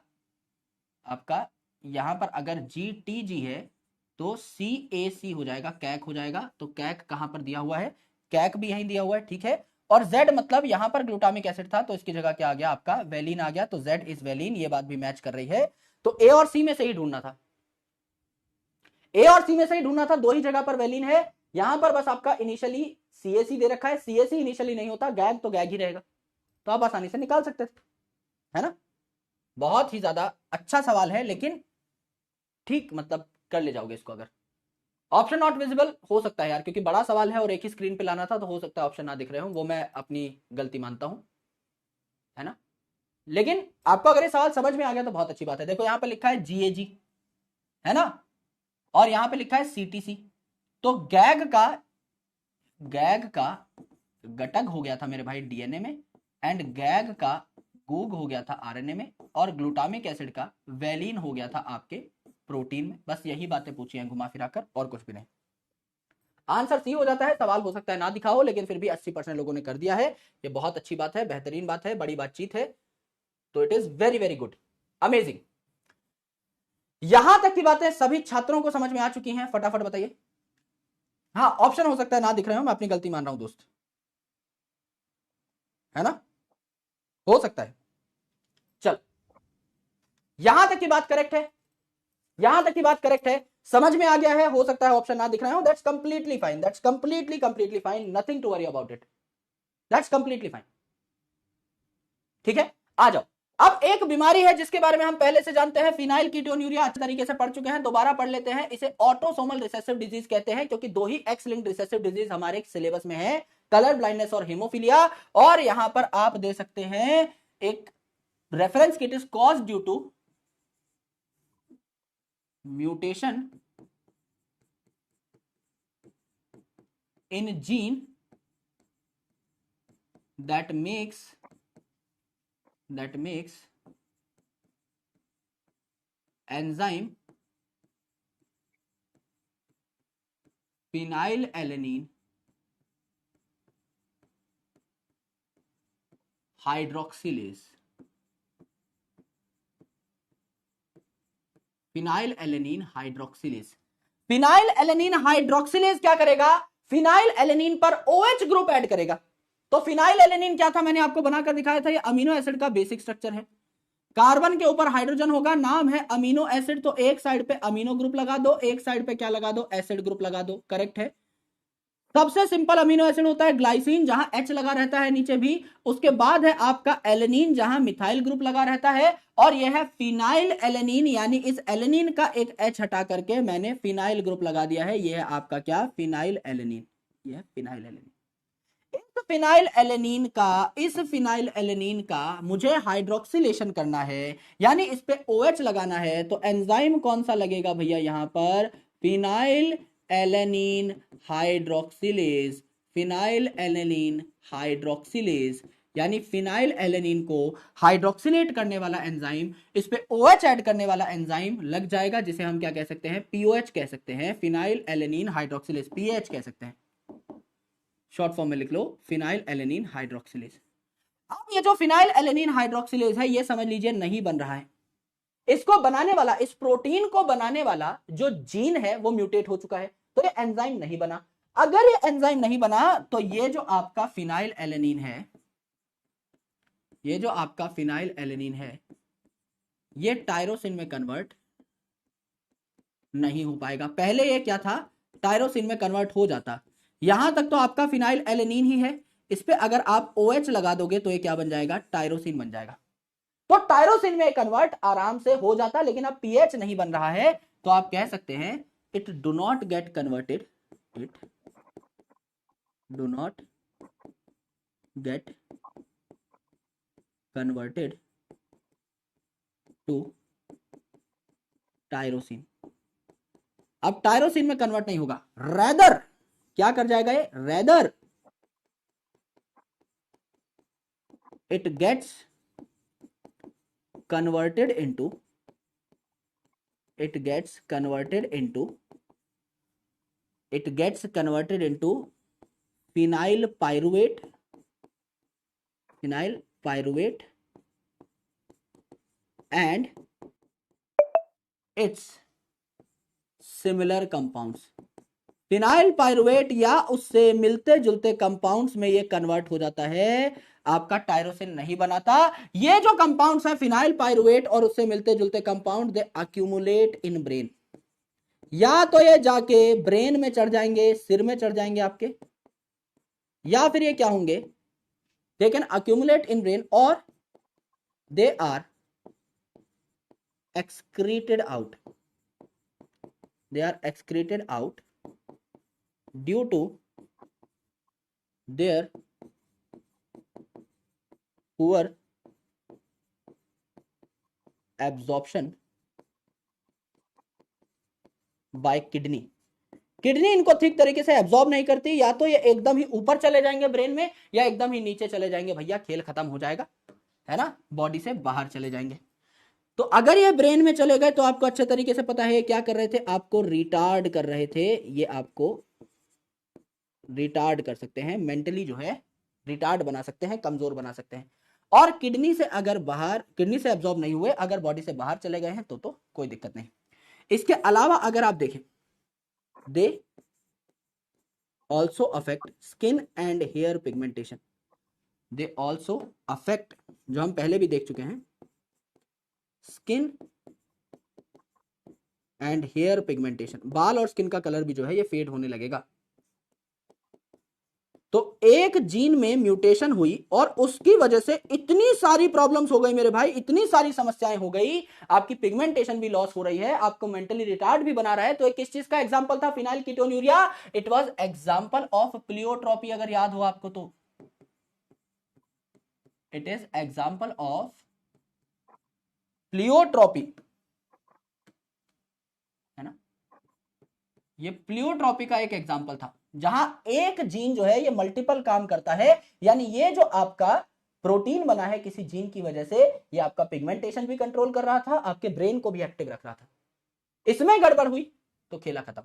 आपका, यहां पर अगर GTG है तो CAC हो जाएगा, कैक हो जाएगा। तो कैक कहां पर दिया हुआ है, कैक भी यहीं दिया हुआ है, ठीक है। और Z मतलब यहां पर ग्लूटामिक एसिड था तो इसकी जगह क्या आ गया आपका वेलिन आ गया, तो Z इज वेलिन, ये बात भी मैच कर रही है। तो ए और सी में से ही ढूंढना था, ए और सी में से ही ढूंढना था, दो ही जगह पर वेलिन है। यहां पर बस आपका इनिशियली CAC दे रखा है, CAC इनिशियली नहीं होता, गैग तो गैग ही रहेगा, तो आप आसानी से निकाल सकते थे, है ना। बहुत ही ज्यादा अच्छा सवाल है, लेकिन ठीक मतलब कर ले जाओगे इसको। अगर ऑप्शन नॉट विजिबल हो सकता है यार, क्योंकि बड़ा सवाल है और एक ही स्क्रीन पे लाना था, तो हो सकता है ऑप्शन ना दिख रहे हो, वो मैं अपनी गलती मानता हूं, है ना। लेकिन आपको अगर ये सवाल समझ में आ गया तो बहुत अच्छी बात है। देखो यहां पे लिखा है GAG, है ना, और यहां पे लिखा है CTC, तो गैग का घटक हो गया था मेरे भाई DNA में, एंड गैग का गूग हो गया था RNA में, और ग्लूटामिक एसिड का वेलिन हो गया था आपके प्रोटीन में। बस यही बातें पूछी हैं घुमा फिरा कर, और कुछ भी नहीं। आंसर सी हो जाता है। सवाल हो सकता है ना दिखाओ, लेकिन फिर भी 80% लोगों ने कर दिया है, ये बहुत अच्छी बात है, बेहतरीन बात है, बड़ी बातचीत है, तो it is very very good, amazing. यहां तक की बातें सभी छात्रों को समझ में आ चुकी हैं, फटाफट बताइए। हाँ, ऑप्शन हो सकता है ना दिख रहे हो, मैं अपनी गलती मान रहा हूं दोस्त, है ना, हो सकता है। चल, यहां तक की बात करेक्ट है, यहां तक की बात करेक्ट है, समझ में आ गया है। हो सकता है ऑप्शन ना दिख रहे हो, that's completely fine, that's completely fine, nothing to worry about it, that's completely fine. ठीक है, आ जाओ। अब एक बीमारी है जिसके बारे में हम पहले से जानते हैं, फिनाइल कीटोन्यूरिया, अच्छे तरीके से पढ़ चुके हैं, दोबारा पढ़ लेते हैं। इसे ऑटोसोमल रिसेसिव डिजीज कहते हैं, क्योंकि दो ही एक्स लिंक्ड रिसेसिव डिजीज हमारे सिलेबस में है, कलर ब्लाइंडनेस और हेमोफीलिया। और यहां पर आप दे सकते हैं एक reference, it is cause due to mutation in gene that makes enzyme phenylalanine hydroxylase। Phenylalanine hydroxylase, phenylalanine hydroxylase क्या करेगा, फिनाइलएलेनिन पर OH ग्रुप ऐड करेगा। तो फिनाइलएलेनिन क्या था, मैंने आपको बनाकर दिखाया था, ये अमीनो एसिड का बेसिक स्ट्रक्चर है। कार्बन के ऊपर हाइड्रोजन होगा, नाम है अमीनो एसिड, तो एक साइड पे अमीनो ग्रुप लगा दो, एक साइड पे क्या लगा दो, एसिड ग्रुप लगा दो, करेक्ट है। सबसे सिंपल अमीनो एसिड होता है ग्लाइसिन, जहां H लगा रहता है नीचे भी। उसके बाद है आपका एलेनिन, जहां मिथाइल ग्रुप लगा रहता है, और यह है फिनाइल एलेनिन, यानी इस एलेनिन का एक H हटा करके मैंने फिनाइल ग्रुप लगा दिया है, यह है आपका क्या, फिनाइल एलेनिन, यह फिनाइल एलेनिन। इस फिनाइल एलेनिन का मुझे हाइड्रोक्सिलेशन करना है, यानी इस पे OH लगाना है, तो एंजाइम कौन सा लगेगा भैया यहां पर, phenyl alanine hydroxylase, phenyl alanine hydroxylase, यानी फिनाइल एलेनिन को हाइड्रोक्सिलेट करने वाला एंजाइम, इस पे OH ऐड करने वाला एंजाइम लग जाएगा, जिसे हम क्या कह सकते हैं, POH कह सकते हैं, फिनाइल एलेनिन हाइड्रोक्सिलेज, PH कह सकते हैं, शॉर्ट फॉर्म में लिख लो फिनाइल एलेनिन हाइड्रोक्सिलेज। अब ये जो फिनाइल एलेनिन हाइड्रोक्सिलेज है, ये समझ लीजिए नहीं बन रहा है, इसको बनाने वाला, इस प्रोटीन को बनाने वाला जो जीन है वो म्यूटेट हो चुका है, तो ये एंजाइम नहीं बना। अगर ये एंजाइम नहीं बना तो ये जो आपका फिनाइल एलेनिन है, ये जो आपका फिनाइल एलेनिन है, ये टायरोसिन में कन्वर्ट नहीं हो पाएगा। पहले ये क्या था, टायरोसिन में कन्वर्ट हो जाता, यहां तक तो आपका फिनाइल एलेनिन ही है, इस पे अगर आप OH लगा दोगे तो ये क्या बन जाएगा, टायरोसिन बन जाएगा। तो टायरोसिन में कन्वर्ट आराम से हो जाता, लेकिन अब पीएच नहीं बन रहा है, तो आप कह सकते हैं it do not get converted, it do not get converted to tyrosine. अब टायरोसिन में कन्वर्ट नहीं होगा, रेदर क्या कर जाएगा ये, rather it gets converted into it gets converted into phenyl pyruvate and its similar compounds, phenyl pyruvate या उससे मिलते जुलते कंपाउंड्स में ये कन्वर्ट हो जाता है, आपका टायरोसिन नहीं बनाता। ये जो कंपाउंड्स है फिनाइल पायरुवेट और उससे मिलते जुलते compound, they accumulate in brain. या तो ये जाके ब्रेन में चढ़ जाएंगे, सिर में चढ़ जाएंगे आपके, या फिर ये क्या होंगे, they can accumulate in brain और they are excreted out, they are excreted out due to their poor absorption by kidney। Kidney इनको ठीक तरीके से एब्जॉर्ब नहीं करती, या तो ये एकदम ही ऊपर चले जाएंगे ब्रेन में, या एकदम ही नीचे चले जाएंगे, भैया खेल खत्म हो जाएगा, है ना, बॉडी से बाहर चले जाएंगे। तो अगर ये ब्रेन में चले गए तो आपको अच्छे तरीके से पता है क्या कर रहे थे, आपको रिटार्ड कर रहे थे, ये आपको रिटार्ड कर सकते हैं, मेंटली जो है रिटार्ड बना सकते हैं, कमजोर बना सकते हैं। और किडनी से अगर बाहर, किडनी से एब्जॉर्ब नहीं हुए, अगर बॉडी से बाहर चले गए हैं तो कोई दिक्कत नहीं। इसके अलावा अगर आप देखें, they also affect skin and hair pigmentation, they also affect, जो हम पहले भी देख चुके हैं, स्किन एंड हेयर पिगमेंटेशन, बाल और स्किन का कलर भी जो है ये फेड होने लगेगा। तो एक जीन में म्यूटेशन हुई और उसकी वजह से इतनी सारी प्रॉब्लम्स हो गई मेरे भाई, इतनी सारी समस्याएं हो गई, आपकी पिगमेंटेशन भी लॉस हो रही है, आपको मेंटली रिटार्ड भी बना रहा है। तो एक किस चीज का एग्जांपल था, phenyl ketonuria, it was example of pleiotropy, अगर याद हो आपको तो it is example of pleiotropy, है ना, ये प्लियोट्रॉपी का एक एग्जांपल था, जहां एक जीन जो है ये मल्टीपल काम करता है। यानी ये जो आपका प्रोटीन बना है किसी जीन की वजह से, ये आपका पिगमेंटेशन भी कंट्रोल कर रहा था, आपके ब्रेन को भी एक्टिव रख रहा था। इसमें गड़बड़ हुई तो खेला खत्म।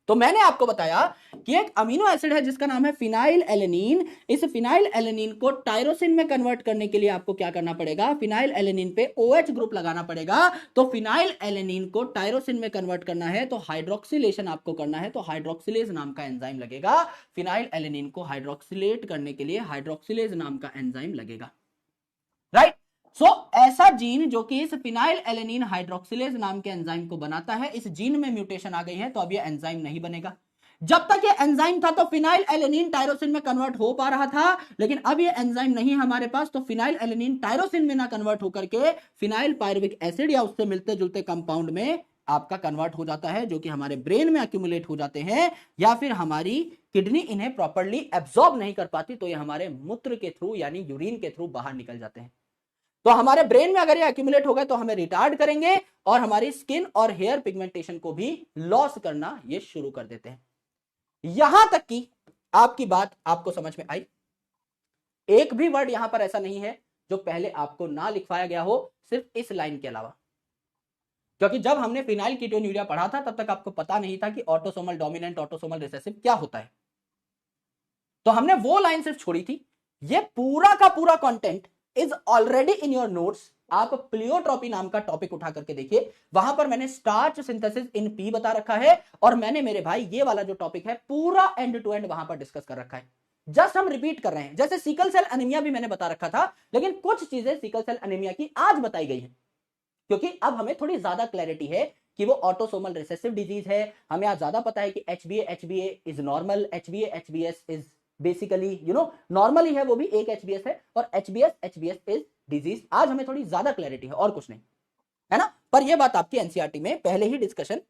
तो मैंने आपको बताया कि एक अमीनो एसिड है जिसका नाम है फिनाइल एलेनिन। इस फिनाइल एलेनिन को टायरोसिन में कन्वर्ट करने के लिए आपको क्या करना पड़ेगा, फिनाइल एलेनिन पे OH ग्रुप लगाना पड़ेगा। तो फिनाइल एलेनिन को टायरोसिन में कन्वर्ट करना है तो हाइड्रोक्सिलेशन आपको करना है, तो हाइड्रोक्सिलेज नाम का एंजाइम लगेगा। फिनाइल एलेनिन को हाइड्रोक्सिलेट करने के लिए हाइड्रोक्सिलेज नाम का एंजाइम लगेगा, राइट। सो ऐसा जीन जो कि इस फिनाइल एलेनिन हाइड्रोक्सिलेज नाम के एंजाइम को बनाता है, इस जीन में म्यूटेशन आ गई है, तो अब ये एंजाइम नहीं बनेगा। जब तक ये एंजाइम था तो फिनाइल एलेनिन टायरोसिन में कन्वर्ट हो पा रहा था, लेकिन अब ये एंजाइम नहीं हमारे पास, तो फिनाइल एलेनिन टायरोसिन में ना कन्वर्ट होकर के फिनाइल पायरुविक एसिड या उससे मिलते जुलते कंपाउंड में आपका कन्वर्ट हो जाता है, जो कि हमारे ब्रेन में अक्यूमुलेट हो जाते हैं, या फिर हमारी किडनी इन्हें प्रॉपर्ली एब्सॉर्ब नहीं कर पाती, तो ये हमारे मूत्र के थ्रू यानी यूरिन के थ्रू बाहर निकल जाते हैं। तो हमारे ब्रेन में अगर ये एक्यूमुलेट हो गए तो हमें रिटार्ड करेंगे और हमारी स्किन और हेयर पिगमेंटेशन को भी लॉस करना ये शुरू कर देते हैं। यहां तक कि आपकी बात आपको समझ में आई, एक भी वर्ड यहां पर ऐसा नहीं है जो पहले आपको ना लिखवाया गया हो, सिर्फ इस लाइन के अलावा। क्योंकि जब हमने फिनाइल कीटोन्यूरिया पढ़ा था तब तक आपको पता नहीं था कि ऑटोसोमल डोमिनेंट ऑटोसोमल रिसेसिव क्या होता है, तो हमने वो लाइन सिर्फ छोड़ी थी। ये पूरा का पूरा content is already in your notes. आप प्लियोट्रॉपी नाम का टॉपिक उठा करके देखिए, वहां पर मैंने स्टार्च सिंथेसिस इन पी बता रखा है, और मैंने मेरे भाई ये वाला जो टॉपिक है पूरा एंड टू एंड वहां पर डिस्कस कर रखा है। जस्ट हम रिपीट कर रहे हैं, जैसे सिकल सेल एनीमिया भी मैंने बता रखा था, लेकिन कुछ चीजें सिकल सेल एनीमिया की आज बताई गई है, क्योंकि अब हमें थोड़ी ज्यादा क्लैरिटी है कि वो ऑटोसोमल रिसेसिव डिजीज है। हमें आज ज्यादा पता है कि HbA is normal, HbA-HbS is basically normal ही है, वो भी एक HbS है, और HbS इज डिजीज। आज हमें थोड़ी ज्यादा क्लैरिटी है और कुछ नहीं, है ना। पर ये बात आपकी एनसीईआरटी में पहले ही डिस्कशन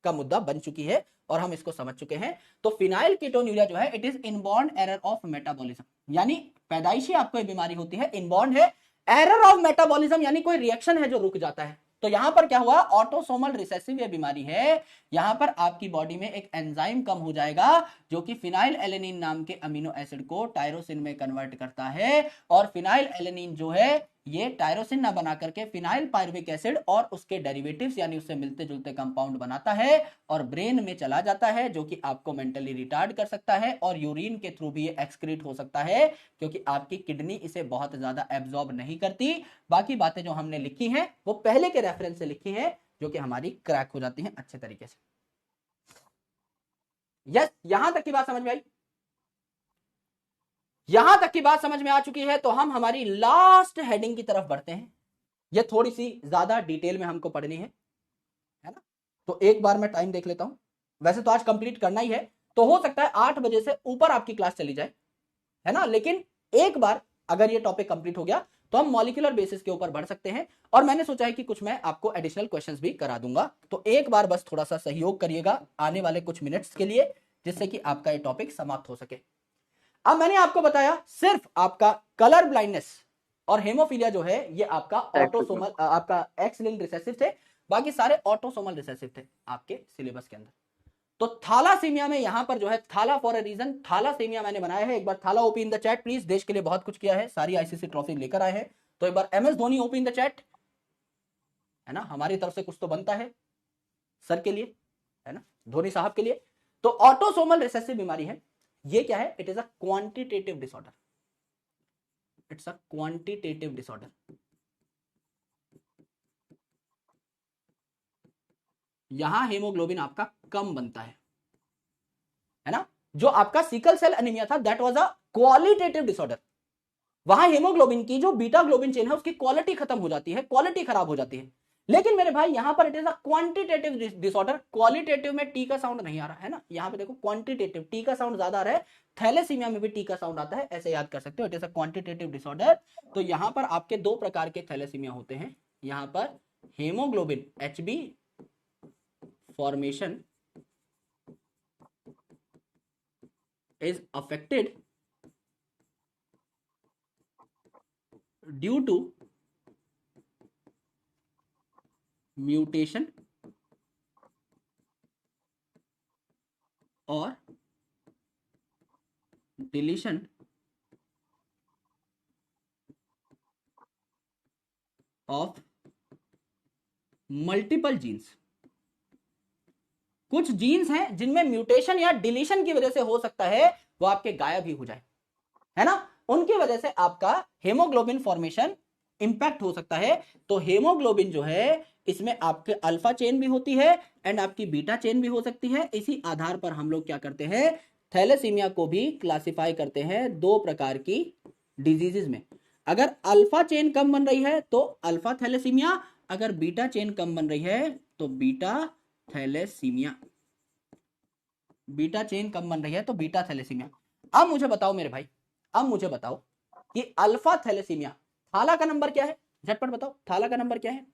का मुद्दा बन चुकी है और हम इसको समझ चुके हैं। तो फिनाइल कीटोन्यूरिया जो है it is inborn error of metabolism, यानी पैदाइशी आपको ये बीमारी होती है, इनबॉर्न है, एरर ऑफ मेटाबॉलिज्म यानी कोई रिएक्शन है जो रुक जाता है। तो यहां पर क्या हुआ, ऑटोसोमल रिसेसिव ये बीमारी है, यहां पर आपकी बॉडी में एक एंजाइम कम हो जाएगा जो कि फिनाइल एलेनिन नाम के अमीनो एसिड को टायरोसिन में कन्वर्ट करता है, और फिनाइल एलेनिन जो है ये टायरोसिन ना बना करके फिनाइल पायरुविक एसिड और उसके डेरिवेटिव्स यानी उससे मिलते जुलते कंपाउंड बनाता है और ब्रेन में चला जाता है, जो कि आपको मेंटली रिटार्ड कर सकता है, और यूरिन के थ्रू भी ये एक्सक्रीट हो सकता है, क्योंकि आपकी किडनी इसे बहुत ज्यादा एब्जॉर्ब नहीं करती। बाकी बातें जो हमने लिखी हैं वो पहले के रेफरेंस से लिखी है, जो कि हमारी क्रैक हो जाती हैं अच्छे तरीके से। यस, यहां तक की बात समझ में आई? यहां तक की बात समझ में आ चुकी है तो हम हमारी लास्ट हेडिंग की तरफ बढ़ते हैं। ये थोड़ी सी ज्यादा डिटेल में हमको पढ़नी है ना? तो एक बार मैं टाइम देख लेता हूं। वैसे तो आज कंप्लीट करना ही है, तो हो सकता है 8 बजे से ऊपर आपकी क्लास चली जाए, है ना? लेकिन एक बार अगर ये टॉपिक कंप्लीट हो गया तो हम मॉलिक्यूलर बेसिस के ऊपर बढ़ सकते हैं, और मैंने सोचा है कि कुछ मैं आपको एडिशनल क्वेश्चंस भी करा दूंगा। तो एक बार बस थोड़ा सा सहयोग करिएगा आने वाले कुछ मिनट्स के लिए, जिससे कि आपका ये टॉपिक समाप्त हो सके। अब मैंने आपको बताया सिर्फ आपका कलर ब्लाइंडनेस और हेमोफीलिया जो है ये आपका ऑटोसोमल, आपका एक्स लिंक्ड रिसेसिव थे, बाकी सारे ऑटोसोमल रिसेसिव थे आपके सिलेबस के अंदर। तो थैलासीमिया में यहां पर जो है थाला फॉर अ रीजन, थैलासीमिया मैंने बनाया है। एक बार थाला OP in the chat please, देश के लिए बहुत कुछ किया है, सारी आईसीसी ट्रॉफी लेकर आए हैं। तो एक बार M S Dhoni OP in the chat, है ना? हमारी तरफ से कुछ तो बनता है सर के लिए, है ना, धोनी साहब के लिए। तो ऑटोसोमल रिसेसिव बीमारी है ये। क्या है? It is a quantitative disorder, it's a quantitative disorder. यहां हेमोग्लोबिन आपका कम बनता है ना? जो आपका सिकल सेल एनीमिया था that was a qualitative disorder. वहां हेमोग्लोबिन की जो बीटा ग्लोबिन चेन है उसकी क्वालिटी खत्म हो जाती है, क्वालिटी खराब हो जाती है। लेकिन मेरे भाई यहां पर it is a quantitative disorder. Qualitative में टी का साउंड नहीं आ रहा है ना, यहां पे देखो क्वांटिटेटिव टी का साउंड ज्यादा आ रहा है। थैलेसीमिया में भी टी का साउंड आता है, ऐसे याद कर सकते हो, it is a quantitative disorder. तो यहां पर आपके दो प्रकार के थैलेसीमिया होते हैं। यहां पर haemoglobin HB formation is affected due to mutation और डिलीशन ऑफ मल्टीपल जीन्स। कुछ जीन्स हैं जिनमें म्यूटेशन या डिलीशन की वजह से हो सकता है वो आपके गायब ही हो जाए, है ना? उनकी वजह से आपका हेमोग्लोबिन फॉर्मेशन इंपैक्ट हो सकता है। तो हेमोग्लोबिन जो है इसमें आपके अल्फा चेन भी होती है एंड आपकी बीटा चेन भी हो सकती है। इसी आधार पर हम लोग क्या करते हैं, थैलेसीमिया को भी क्लासिफाई करते हैं दो प्रकार की डिजीजेस में। अगर अल्फा चेन कम बन रही है तो अल्फा थैलेसीमिया, अगर बीटा चेन कम बन रही है तो बीटा थैलेसीमिया। बीटा चेन कम बन रही है तो बीटा थैलेसीमिया। अब मुझे बताओ मेरे भाई, अब मुझे बताओ कि अल्फा थैलेसीमिया, थाला का नंबर क्या है? झटपट बताओ, थाला का नंबर क्या है?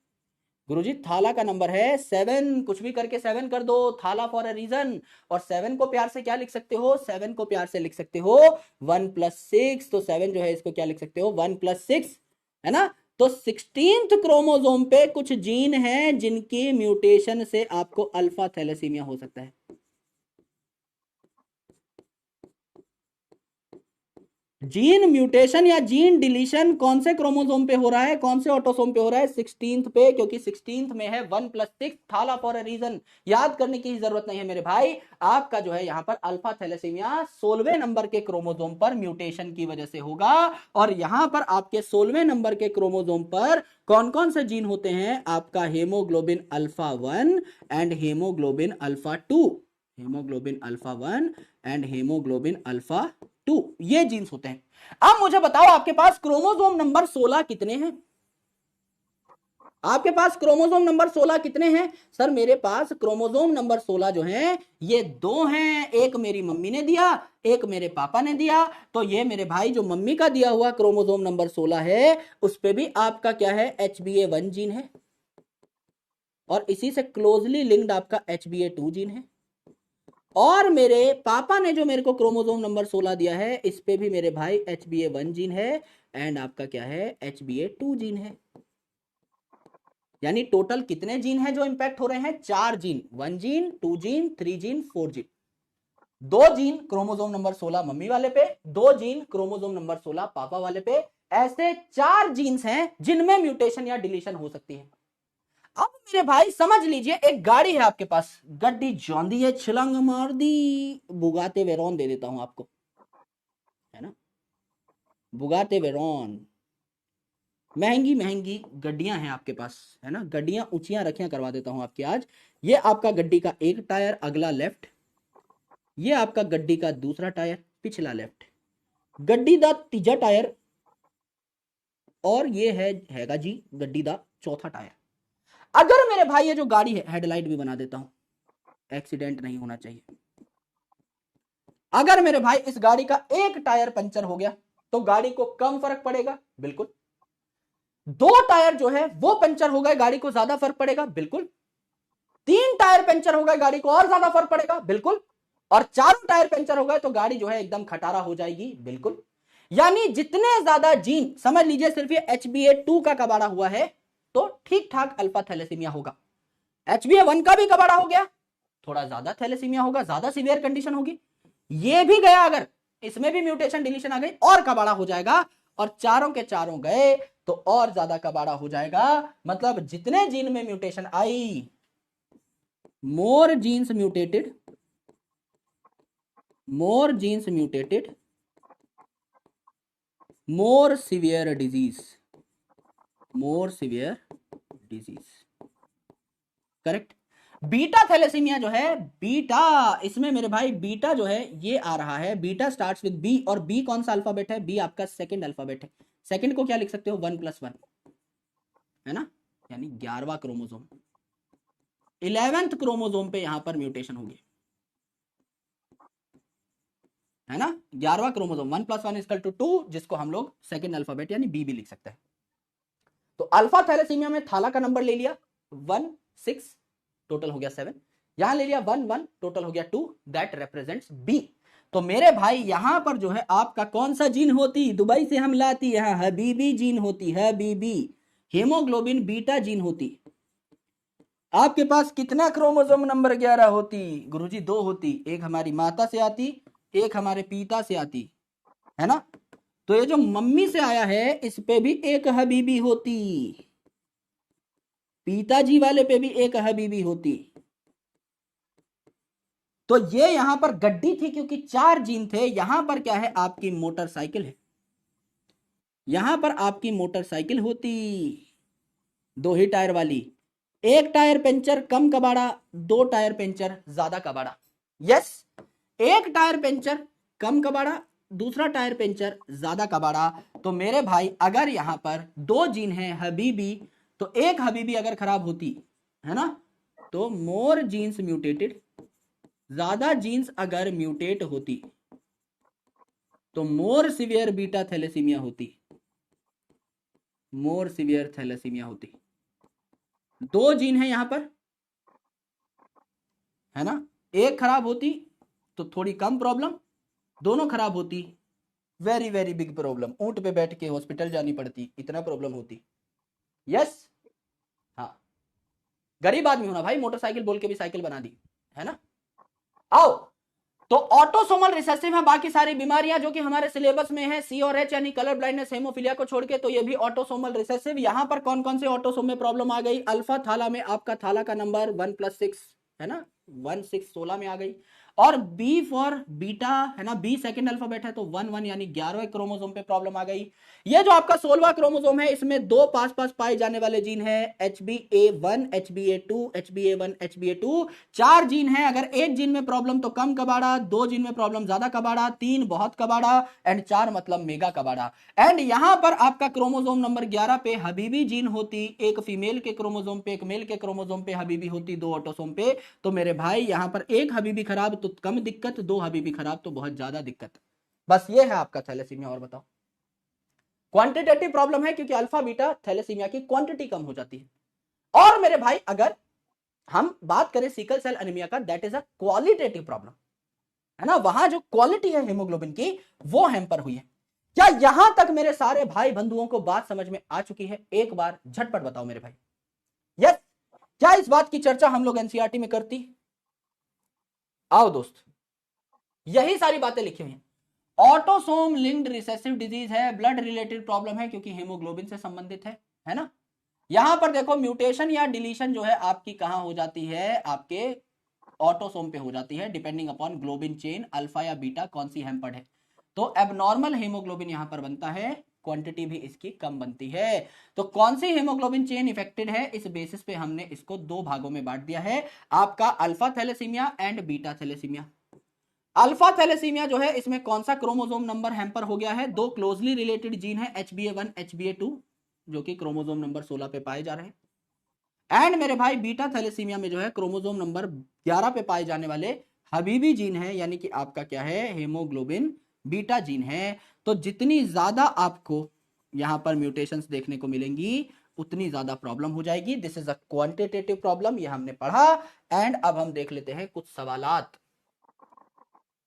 गुरुजी थाला का नंबर है 7, कुछ भी करके 7 कर दो, थाला फॉर अ रीजन। और 7 को प्यार से क्या लिख सकते हो? 7 को प्यार से लिख सकते हो 1+6। तो 7 जो है इसको क्या लिख सकते हो? 1+6, है ना? तो 16th क्रोमोसोम पे कुछ जीन है जिनकी म्यूटेशन से आपको अल्फा थैलेसीमिया हो सकता है। जीन म्यूटेशन या जीन डिलीशन कौन से क्रोमोसोम पे हो रहा है, कौन से ऑटोसोम पे हो रहा है? 16th पे, क्योंकि 16th में है 1+6, थाला फॉर अ रीजन। याद करने की जरूरत नहीं है मेरे भाई। आपका जो है यहां पर अल्फा थैलेसीमिया 16वें नंबर के क्रोमोसोम पर म्यूटेशन की वजह से होगा। और यहां पर आपके 16वें नंबर के क्रोमोसोम पर कौन कौन से जीन होते हैं? आपका haemoglobin alpha 1 and haemoglobin alpha 2, haemoglobin alpha 1 and haemoglobin alpha 2, ये जीन्स होते हैं। अब मुझे बताओ आपके पास क्रोमोसोम नंबर 16 कितने हैं? आपके पास क्रोमोसोम नंबर 16 कितने हैं? सर मेरे पास क्रोमोसोम नंबर 16 जो है ये दो हैं, एक मेरी मम्मी ने दिया, एक मेरे पापा ने दिया। तो ये मेरे भाई जो मम्मी का दिया हुआ क्रोमोसोम नंबर 16 है उस पे भी आपका क्या है? HbA1 जीन है, और इसी से क्लोजली लिंक्ड आपका HbA2 जीन है। और मेरे पापा ने जो मेरे को क्रोमोसोम नंबर 16 दिया है इस पे भी मेरे भाई HbA1 जीन है एंड आपका क्या है? HbA2 जीन है। यानी टोटल कितने जीन हैं जो इंपैक्ट हो रहे हैं? 4 gene, 1 gene, 2 gene, 3 gene, 4 gene. 2 gene chromosome number 16 mummy वाले पे, 2 जीन क्रोमोसोम नंबर 16 पापा वाले पे। ऐसे 4 जीन्स हैं जिनमें म्यूटेशन या डिलीशन हो सकती है। अब मेरे भाई समझ लीजिए, एक गाड़ी है आपके पास, गड्डी जौंदी है, छलांग मार दी, बुगाते वेरॉन दे देता हूं आपको, है ना? बुगाते वेरॉन, महंगी महंगी गड्डियां हैं आपके पास, है ना? गड्डियां ऊंचियां रखियां करवा देता हूं आपकी आज। ये आपका गड्डी का एक टायर अगला लेफ्ट, ये आपका गड्डी का दूसरा टायर, पिछला लेफ्ट, गड्डी दा तीजा टायर, और ये हैगा जी गड्डी दा चौथा टायर। अगर मेरे भाई ये जो गाड़ी है, हेडलाइट भी बना देता हूं, एक्सीडेंट नहीं होना चाहिए। अगर मेरे भाई इस गाड़ी का एक टायर पंचर हो गया तो गाड़ी को कम फर्क पड़ेगा, बिल्कुल। दो टायर जो है वो पंचर हो गए, गाड़ी को ज्यादा फर्क पड़ेगा, बिल्कुल। तीन टायर पंचर हो गए, गाड़ी को और ज्यादा फर्क पड़ेगा, बिल्कुल। और चारों टायर पंचर हो गए तो गाड़ी जो है एकदम खटारा हो जाएगी, बिल्कुल। यानी जितने ज्यादा जीन, समझ लीजिए सिर्फ ये HbA2 का कबाड़ा हुआ है तो ठीक ठाक अल्फा थैलेसीमिया होगा। HbA1 का भी कबाड़ा हो गया, थोड़ा ज्यादा थैलेसीमिया होगा, ज्यादा सीवियर कंडीशन होगी। ये भी गया, अगर इसमें भी म्यूटेशन डिलीशन आ गई और कबाड़ा हो जाएगा, और चारों के चारों गए तो और ज्यादा कबाड़ा हो जाएगा। मतलब जितने जीन में म्यूटेशन आई, more genes mutated, more genes mutated, more severe disease, more severe disease, correct. Beta thalassaemia जो है, बीटा, इसमें मेरे भाई बीटा जो है ये आ रहा है, बीटा स्टार्ट्स विद बी, और बी कौन सा अल्फाबेट है, बी आपका सेकंड अल्फाबेट है। सेकंड को क्या लिख सकते हो, 1+1, है ना, यानी 11वां क्रोमोसोम, 11th क्रोमोसोम पे यहां पर म्यूटेशन होगी, है ना, 11वां क्रोमोसोम, 1+1=2, जिसको हम लोग सेकंड अल्फाबेट यानी बी भी लिख सकते हैं। तो अल्फा थैलेसीमिया में थाला का नंबर ले लिया 1 6, टोटल हो गया 7, यहां ले लिया 1 1, टोटल हो गया 2, दैट रिप्रेजेंट्स बी। तो मेरे भाई यहां पर जो है आपका कौन सा जीन होती, दुबई से हम लाती, यहां हबीबी जीन होती, हबीबी, हीमोग्लोबिन बीटा जीन होती। आपके पास कितना क्रोमोसोम नंबर 11 होती, गुरुजी 2 होती, एक हमारी माता से आती, एक हमारे पिता से आती, है ना। तो ये जो मम्मी से आया है इस पे भी एक हबीबी होती, पिताजी वाले पे भी एक हबीबी होती। तो ये यहां पर गड्डी थी क्योंकि 4 जीन थे, यहां पर क्या है, आपकी मोटरसाइकिल है, यहां पर आपकी मोटरसाइकिल होती, 2 ही टायर वाली, एक टायर पंचर कम कबाड़ा, 2 टायर पंचर ज्यादा कबाड़ा। यस, एक टायर पंचर कम कबाड़ा, दूसरा टायर पंचर ज्यादा कबाड़ा। तो मेरे भाई अगर यहां पर 2 जीन है हबीबी, तो एक हबीबी अगर खराब होती, है ना, तो मोर जीन्स म्यूटेटेड, ज्यादा जीन्स अगर म्यूटेट होती तो मोर सिवियर बीटा थैलेसीमिया होती, मोर सिवियर थैलेसीमिया होती। 2 जीन है यहां पर, है ना, एक खराब होती तो थोड़ी कम प्रॉब्लम, दोनों खराब होती वेरी वेरी बिग प्रॉब्लम, ऊंट पे बैठ के हॉस्पिटल जानी पड़ती, इतना प्रॉब्लम होती। यस, हाँ, गरीब आदमी होना भाई, मोटरसाइकिल बोल के भी साइकिल बना दी, है ना। आओ, तो ऑटोसोमल रिसेसिव है, बाकी सारी बीमारियां जो कि हमारे सिलेबस में है, सी और एच यानी कलर ब्लाइंडनेस, हेमोफीलिया को छोड़ के, तो ये भी ऑटोसोमल रिसेसिव। यहां पर कौन कौन से ऑटोसोम में प्रॉब्लम आ गई, अल्फा थाला में आपका थाला का नंबर 1+6, है ना, 1 6 16 में आ गई। और बी फॉर बीटा, है ना, बी सेकंड अल्फाबेट है तो 1 1 यानी 11वें क्रोमोसोम पे प्रॉब्लम आ गई। ये जो आपका 16वां क्रोमोसोम है इसमें 2 पास पास पाए जाने वाले जीन है, HbA1 HbA2 HbA1 HbA2, 4 gene है। अगर एक जीन में प्रॉब्लम तो कम कबाड़ा, 2 जीन में प्रॉब्लम ज्यादा कबाड़ा, 3 बहुत कबाड़ा, एंड 4 मतलब मेगा कबाड़ा। एंड यहां पर आपका क्रोमोसोम नंबर 11 पे हबीबी जीन होती, एक फीमेल के क्रोमोसोम पे, एक मेल के क्रोमोसोम पे हबीबी होती, 2 ऑटोसोम पे। तो मेरे भाई यहां पर एक हबीबी खराब तो कम दिक्कत, 2 हबीबी खराब तो बहुत ज्यादा दिक्कत। बस ये है आपका थैलेसीमिया। और बताओ, क्वांटिटेटिव प्रॉब्लम है क्योंकि अल्फा बीटा थैलेसीमिया की क्वांटिटी कम हो जाती है। और मेरे भाई अगर हम बात करें सिकल सेल एनीमिया का, that is a qualitative problem, है ना, वहां जो क्वालिटी है हीमोग्लोबिन की वो हैम्पर हुई है। क्या यहां तक मेरे सारे भाई बंधुओं को बात समझ में आ चुकी है, एक बार झटपट बताओ मेरे भाई। यस, क्या इस बात की चर्चा हम लोग एनसीईआरटी में करती? आओ दोस्त, यही सारी बातें लिखी हुई हैं। ऑटोसोम लिंक्ड रिसेसिव डिजीज है, ब्लड रिलेटेड प्रॉब्लम है क्योंकि हीमोग्लोबिन से संबंधित है ना। यहां पर देखो म्यूटेशन या डिलीशन जो है आपकी कहां हो जाती है, आपके ऑटोसोम पे हो जाती है, depending upon globin chain alpha या बीटा कौन सी हैम्पर्ड है। तो एबनॉर्मल हीमोग्लोबिन यहां पर बनता है, क्वांटिटी भी इसकी कम बनती है। तो कौन सी हीमोग्लोबिन चेन इफेक्टेड है, इस बेसिस पे हमने इसको 2 भागों में बांट दिया है, आपका alpha thalassaemia and beta thalassaemia. Alpha thalassaemia जो है इसमें कौन सा क्रोमोसोम नंबर हैम्पर हो गया है? दो क्लोजली रिलेटेड जीन है HbA1 HbA2 जो कि क्रोमोसोम नंबर 16 पे पाए जा रहे हैं। एंड मेरे भाई बीटा थैलेसीमिया में जो है क्रोमोसोम नंबर 11 पे पाए जाने वाले हबीबी जीन है, यानी कि आपका क्या है, हेमोग्लोबिन बीटा जीन है। तो जितनी ज्यादा आपको यहां पर म्यूटेशंस देखने को मिलेंगी उतनी ज्यादा प्रॉब्लम हो जाएगी। This is a quantitative problem, ये हमने पढ़ा। एंड अब हम देख लेते हैं कुछ सवालात।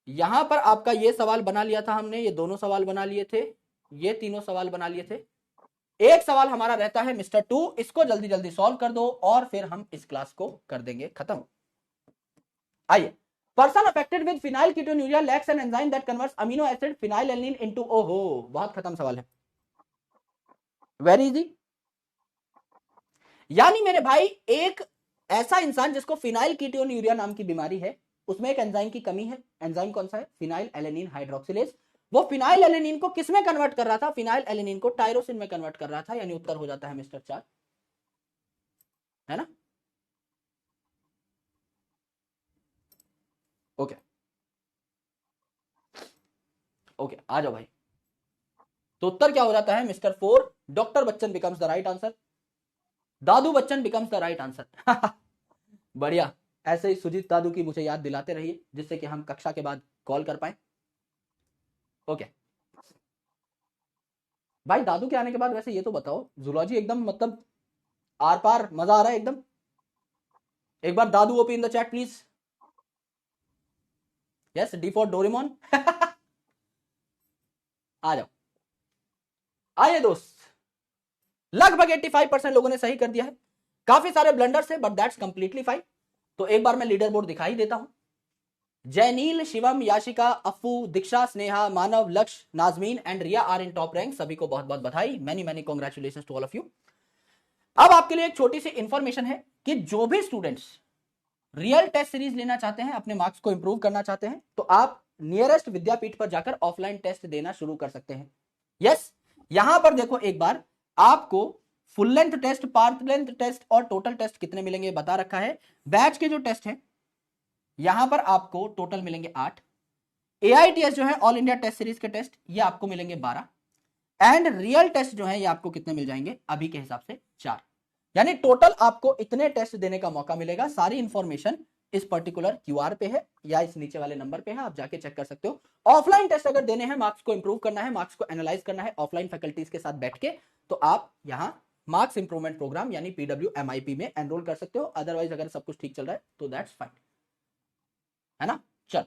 यहां पर आपका ये सवाल बना लिया था हमने, ये दोनों सवाल बना लिए थे, ये तीनों सवाल बना लिए थे। एक सवाल हमारा रहता है मिस्टर 2, इसको जल्दी जल्दी सॉल्व कर दो और फिर हम इस क्लास को कर देंगे खत्म। आइए, person affected with phenylketonuria lacks an enzyme that converts amino acid phenylalanine into, ओहो बहुत खत्म सवाल है, वेरी इजी। यानी मेरे भाई एक ऐसा इंसान जिसको फिनाइल कीटोन्यूरिया नाम की बीमारी है, उसमें एक एंजाइम की कमी है। एंजाइम कौन सा है? Phenyl alanine hydroxylase. वो फिनाइल एलेनिन को किस में कन्वर्ट कर रहा था? फिनाइल एलेनिन को टायरोसिन में कन्वर्ट कर रहा था। यानी उत्तर हो जाता है मिस्टर 4, है ना? ओके ओके, आ जाओ भाई। तो उत्तर क्या हो जाता है mister 4, doctor Bachchan becomes the right answer. Dadu Bachchan becomes the right answer. बढ़िया, ऐसे ही सुजीत दादू की मुझे याद दिलाते रहिए जिससे कि हम कक्षा के बाद कॉल कर पाए। ओके भाई, दादू के आने के बाद वैसे ये तो बताओ, जूलॉजी एकदम मतलब आर पार मजा आ रहा है एकदम। एक बार दादू OP in the chat please. Yes, D for Doraemon. आ जाओ। आइए दोस्त, लगभग 85% लोगों ने सही कर दिया है। काफी सारे ब्लंडर्स है बट दैट्स कंप्लीटली फाइन। तो एक बार मैं लीडर बोर्ड दिखाई देता हूं। जैनील, शिवम, याशिका, अफू, दीक्षा, Sneha, Manav, Lakshya, Nazmeen and Riya are in top rank. सभी को बहुत बहुत बधाई, many many congratulation to all of you. अब आपके लिए एक छोटी सी इंफॉर्मेशन है कि जो भी स्टूडेंट्स रियल टेस्ट सीरीज लेना चाहते हैं, अपने मार्क्स को इंप्रूव करना चाहते हैं, तो आप नियरेस्ट विद्यापीठ पर जाकर ऑफलाइन टेस्ट देना शुरू कर सकते हैं। यस, यहां पर देखो एक बार, आपको full length test, part length test और टोटल टेस्ट कितने मिलेंगे बता रखा है। बैच के जो टेस्ट हैं यहां पर आपको टोटल मिलेंगे 8। AITS जो है ऑल इंडिया टेस्ट सीरीज के टेस्ट, ये आपको मिलेंगे 12। एंड रियल टेस्ट जो है ये आपको कितने मिल जाएंगे अभी के हिसाब से? 4। यानी टोटल आपको इतने टेस्ट देने का मौका मिलेगा। सारी इंफॉर्मेशन इस पर्टिकुलर QR पे है या इस नीचे वाले नंबर पे है, आप जाके चेक कर सकते हो। ऑफलाइन टेस्ट अगर देने हैं, मार्क्स को इंप्रूव करना है, मार्क्स को एनालाइज करना है ऑफलाइन फैकल्टीज के साथ बैठ के, तो आप यहां मार्क्स इंप्रूवमेंट प्रोग्राम यानी PWMIP में एनरोल कर सकते हो। अदरवाइज अगर सब कुछ ठीक चल रहा है तो दैट्स फाइन, है ना? चल